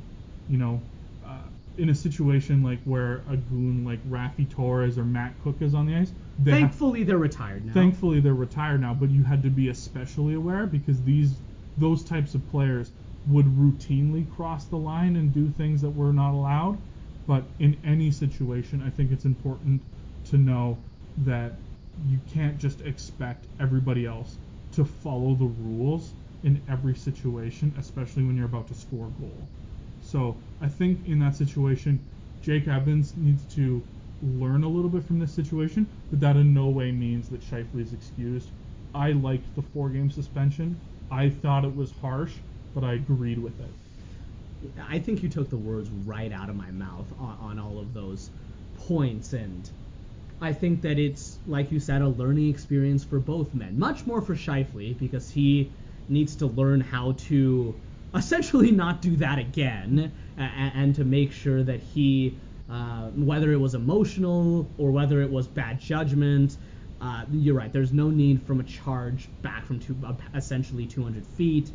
[SPEAKER 3] You know, in a situation like where a goon like Rafi Torres or Matt Cook is on the ice,
[SPEAKER 2] Thankfully they're retired now, but you had to be especially aware because those types of players would routinely cross the line and do things that were not allowed. But in any situation, I think it's important to know that you can't just expect everybody else to follow the rules in every situation, especially when you're about to score a goal. So I think in that situation, Jake Evans needs to learn a little bit from this situation, but that in no way means that Scheifele is excused. I liked the 4-game suspension. I thought it was harsh, but I agreed with it. I think you took the words right out of my mouth on all of those points, and I think that it's, like you said, a learning experience for both men. Much more for Scheifele, because he needs to learn how to essentially not do that again, and to make sure that he, whether it was emotional or whether it was bad judgment, you're right, there's no need from a charge back from essentially 200 feet.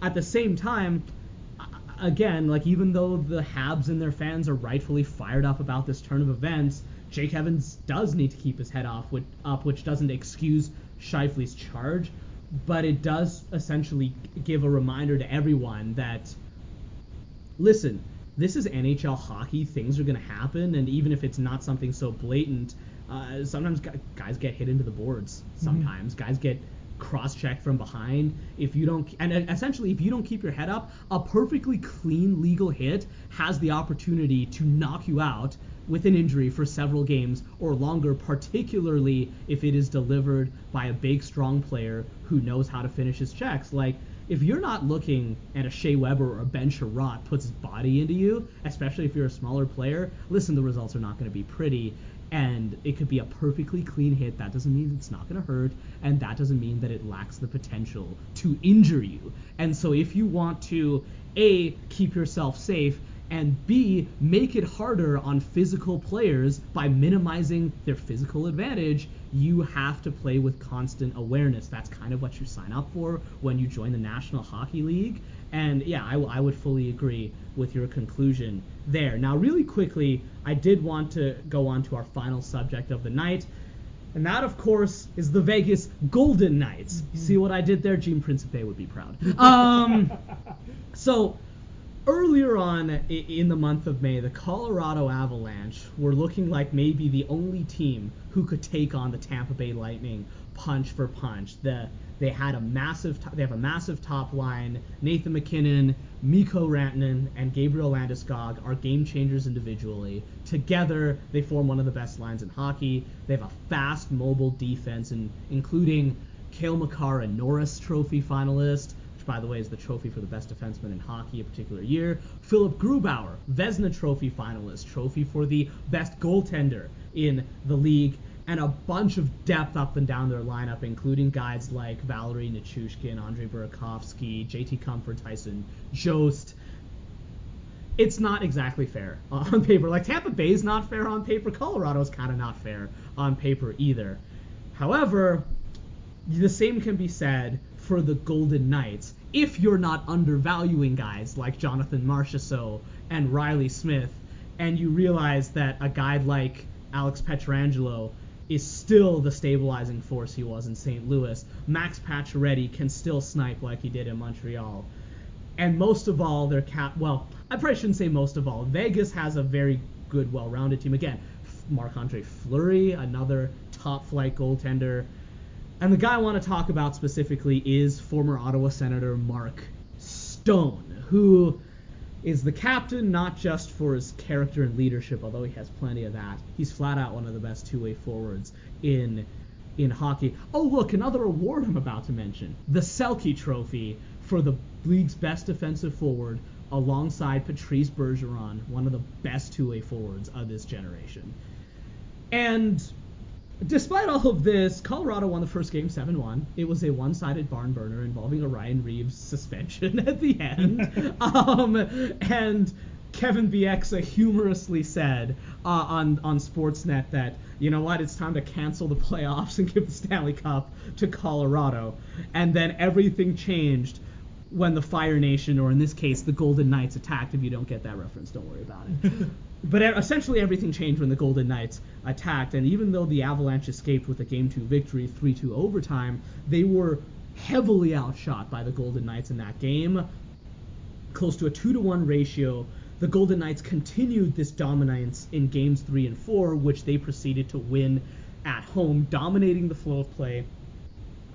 [SPEAKER 2] At the same time, again, like, even though the Habs and their fans are rightfully fired up about this turn of events, Jake Evans does need to keep his head up, which doesn't excuse Scheifele's charge, but it does essentially give a reminder to everyone that, listen, this is NHL hockey, things are going to happen, and even if it's not something so blatant, sometimes guys get hit into the boards, sometimes guys get cross-checked from behind. If you don't keep your head up, a perfectly clean legal hit has the opportunity to knock you out with an injury for several games or longer, particularly if it is delivered by a big, strong player who knows how to finish his checks. Like, if you're not looking at a Shea Weber or a Ben Sherratt puts his body into you, especially if you're a smaller player, listen, the results are not going to be pretty. And it could be a perfectly clean hit. That doesn't mean it's not going to hurt, and that doesn't mean that it lacks the potential to injure you. And so if you want to, A, keep yourself safe, and B, make it harder on physical players by minimizing their physical advantage, you have to play with constant awareness. That's kind of what you sign up for when you join the National Hockey League. And yeah, I would fully agree with your conclusion there. Now, really quickly, I did want to go on to our final subject of the night, and that, of course, is the Vegas Golden Knights. See what I did there? Gene Principe would be proud. So, earlier on in the month of May, the Colorado Avalanche were looking like maybe the only team who could take on the Tampa Bay Lightning punch for punch. They have a massive top line. Nathan McKinnon, Mikko Rantanen, and Gabriel Landeskog are game changers individually. Together, they form one of the best lines in hockey. They have a fast, mobile defense, including Cale Makar, a Norris Trophy finalist, which, by the way, is the trophy for the best defenseman in hockey a particular year. Philip Grubauer, Vezina Trophy finalist, trophy for the best goaltender in the league, and a bunch of depth up and down their lineup, including guys like Valery Nichushkin, Andrei Burakovsky, JT Comfort, Tyson Jost. It's not exactly fair on paper. Like, Tampa Bay's not fair on paper. Colorado's kind of not fair on paper either. However, the same can be said for the Golden Knights if you're not undervaluing guys like Jonathan Marchessault and Riley Smith, and you realize that a guy like Alex Pietrangelo is still the stabilizing force he was in St. Louis. Max Pacioretty can still snipe like he did in Montreal. And most of all, I probably shouldn't say most of all. Vegas has a very good, well-rounded team. Again, Marc-Andre Fleury, another top-flight goaltender. And the guy I want to talk about specifically is former Ottawa Senator Mark Stone, who is the captain not just for his character and leadership, although he has plenty of that. He's flat out one of the best two-way forwards in hockey. Oh, look, another award I'm about to mention. The Selke Trophy for the league's best defensive forward alongside Patrice Bergeron, one of the best two-way forwards of this generation. And despite all of this, Colorado won the first game 7-1. It was a one-sided barn burner involving a Ryan Reeves suspension at the end. And Kevin Bieksa humorously said on Sportsnet that, you know what, it's time to cancel the playoffs and give the Stanley Cup to Colorado. And then everything changed when the Fire Nation, or in this case, the Golden Knights, attacked. If you don't get that reference, don't worry about it. But essentially everything changed when the Golden Knights attacked, and even though the Avalanche escaped with a Game 2 victory, 3-2 overtime, they were heavily outshot by the Golden Knights in that game. Close to a 2-to-1 ratio. The Golden Knights continued this dominance in Games 3 and 4, which they proceeded to win at home, dominating the flow of play,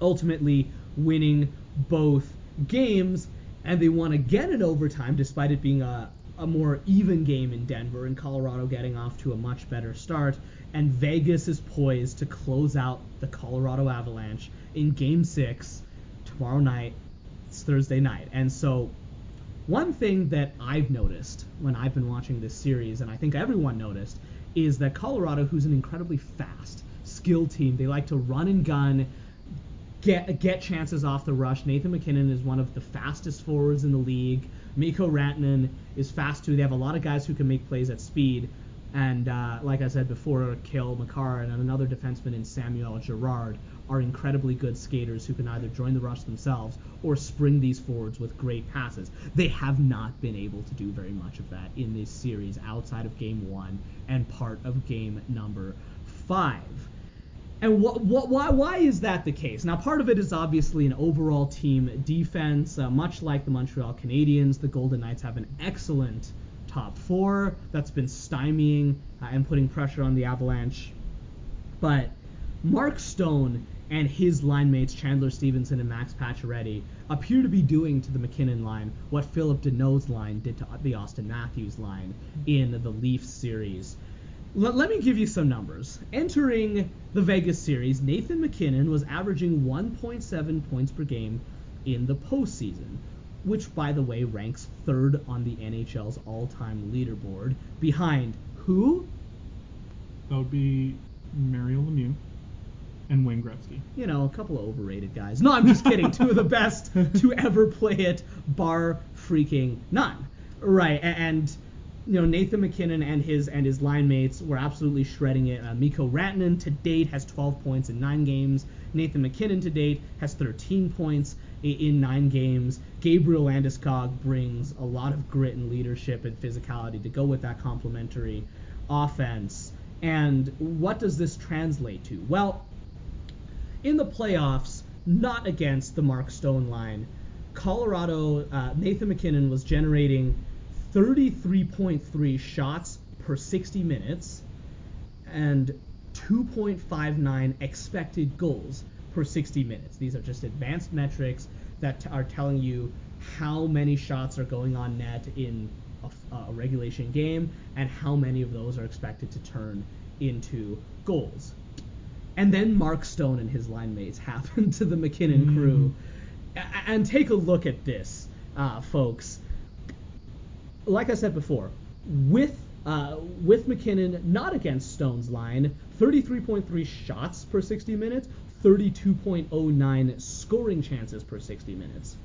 [SPEAKER 2] ultimately winning both games, and they won again in overtime despite it being a more even game in Denver and Colorado getting off to a much better start. And Vegas is poised to close out the Colorado Avalanche in Game 6 tomorrow night. It's Thursday night. And so one thing that I've noticed when I've been watching this series, and I think everyone noticed, is that Colorado, who's an incredibly fast, skilled team, they like to run and gun, get chances off the rush. Nathan MacKinnon is one of the fastest forwards in the league. Mikko Rantanen is fast too. They have a lot of guys who can make plays at speed. And like I said before, Cale Makar and another defenseman in Samuel Girard are incredibly good skaters who can either join the rush themselves or spring these forwards with great passes. They have not been able to do very much of that in this series outside of Game 1 and part of Game number 5. And why is that the case? Now, part of it is obviously an overall team defense. Much like the Montreal Canadiens, the Golden Knights have an excellent top four that's been stymieing and putting pressure on the Avalanche. But Mark Stone and his line mates, Chandler Stevenson and Max Pacioretty, appear to be doing to the MacKinnon line what Philip Deneau's line did to the Austin Matthews line in the Leafs series. Let me give you some numbers. Entering the Vegas series, Nathan MacKinnon was averaging 1.7 points per game in the postseason, which, by the way, ranks third on the NHL's all-time leaderboard, behind who?
[SPEAKER 3] That would be Mario Lemieux and Wayne Gretzky.
[SPEAKER 2] You know, a couple of overrated guys. No, I'm just kidding. Two of the best to ever play it, bar freaking none. Right, and you know, Nathan MacKinnon and his line mates were absolutely shredding it. Mikko Rantanen to date has 12 points in 9 games. Nathan MacKinnon to date has 13 points in 9 games. Gabriel Landeskog brings a lot of grit and leadership and physicality to go with that complementary offense. And what does this translate to? Well, in the playoffs, not against the Mark Stone line, Colorado, Nathan MacKinnon was generating 33.3 shots per 60 minutes and 2.59 expected goals per 60 minutes. These are just advanced metrics that are telling you how many shots are going on net in a regulation game and how many of those are expected to turn into goals. And then Mark Stone and his line mates happen to the MacKinnon crew. And take a look at this, folks. Like I said before, with MacKinnon not against Stone's line, 33.3 shots per 60 minutes, 32.09 scoring chances per 60 minutes.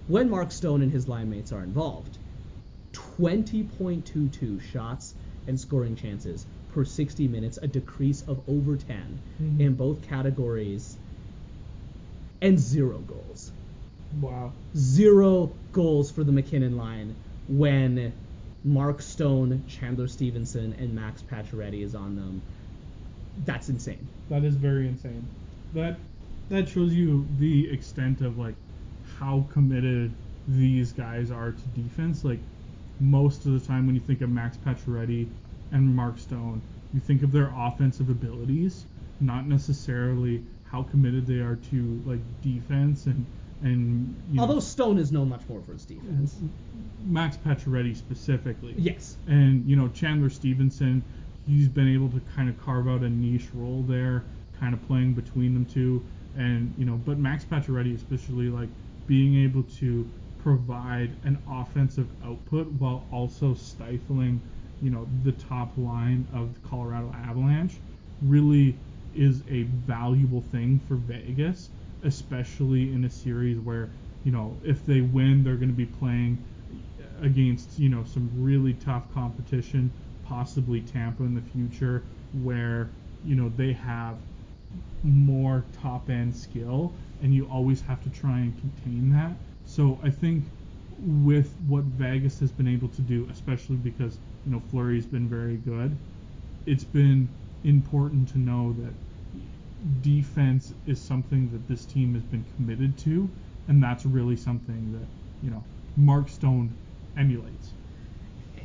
[SPEAKER 2] When Mark Stone and his line mates are involved, 20.22 shots and scoring chances per 60 minutes, a decrease of over 10 in both categories, and 0 goals.
[SPEAKER 3] Wow.
[SPEAKER 2] 0 goals for the MacKinnon line when Mark Stone, Chandler Stevenson, and Max Pacioretty is on them. That's insane.
[SPEAKER 3] That is very insane. That shows you the extent of like how committed these guys are to defense. Like most of the time when you think of Max Pacioretty and Mark Stone, you think of their offensive abilities, not necessarily how committed they are to like defense and And
[SPEAKER 2] although Stone is known much more for his defense.
[SPEAKER 3] Max Pacioretty specifically.
[SPEAKER 2] Yes.
[SPEAKER 3] And Chandler Stevenson, he's been able to kind of carve out a niche role there, kind of playing between them two. And but Max Pacioretty especially, like, being able to provide an offensive output while also stifling the top line of the Colorado Avalanche really is a valuable thing for Vegas, especially in a series where if they win, they're going to be playing against some really tough competition, possibly Tampa in the future, where they have more top end skill, and you always have to try and contain that. So I think with what Vegas has been able to do, especially because Fleury's been very good, it's been important to know that defense is something that this team has been committed to, and that's really something that Mark Stone emulates.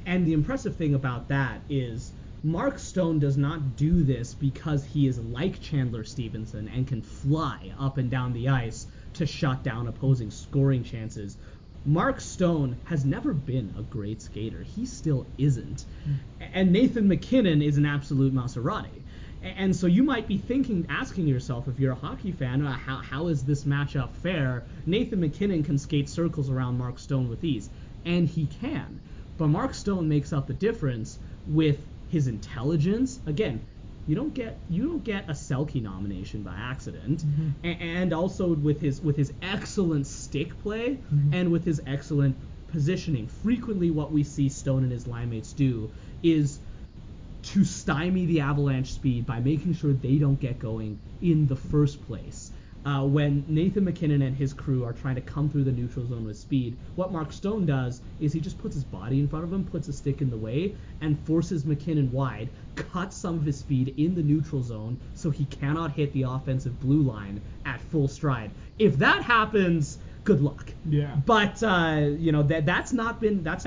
[SPEAKER 2] And the impressive thing about that is Mark Stone does not do this because he is like Chandler Stevenson and can fly up and down the ice to shut down opposing scoring chances. Mark Stone has never been a great skater. He still isn't. And Nathan MacKinnon is an absolute Maserati. And so you might be asking yourself, if you're a hockey fan, how is this matchup fair? Nathan MacKinnon can skate circles around Mark Stone with ease. And he can. But Mark Stone makes up the difference with his intelligence. Again, you don't get a Selke nomination by accident. Mm-hmm. And also with his excellent stick play, mm-hmm. and with his excellent positioning. Frequently what we see Stone and his line mates do is to stymie the Avalanche speed by making sure they don't get going in the first place. When Nathan MacKinnon and his crew are trying to come through the neutral zone with speed, what Mark Stone does is he just puts his body in front of him, puts a stick in the way, and forces MacKinnon wide, cuts some of his speed in the neutral zone so he cannot hit the offensive blue line at full stride. If that happens, good luck.
[SPEAKER 3] Yeah.
[SPEAKER 2] But that's not been that's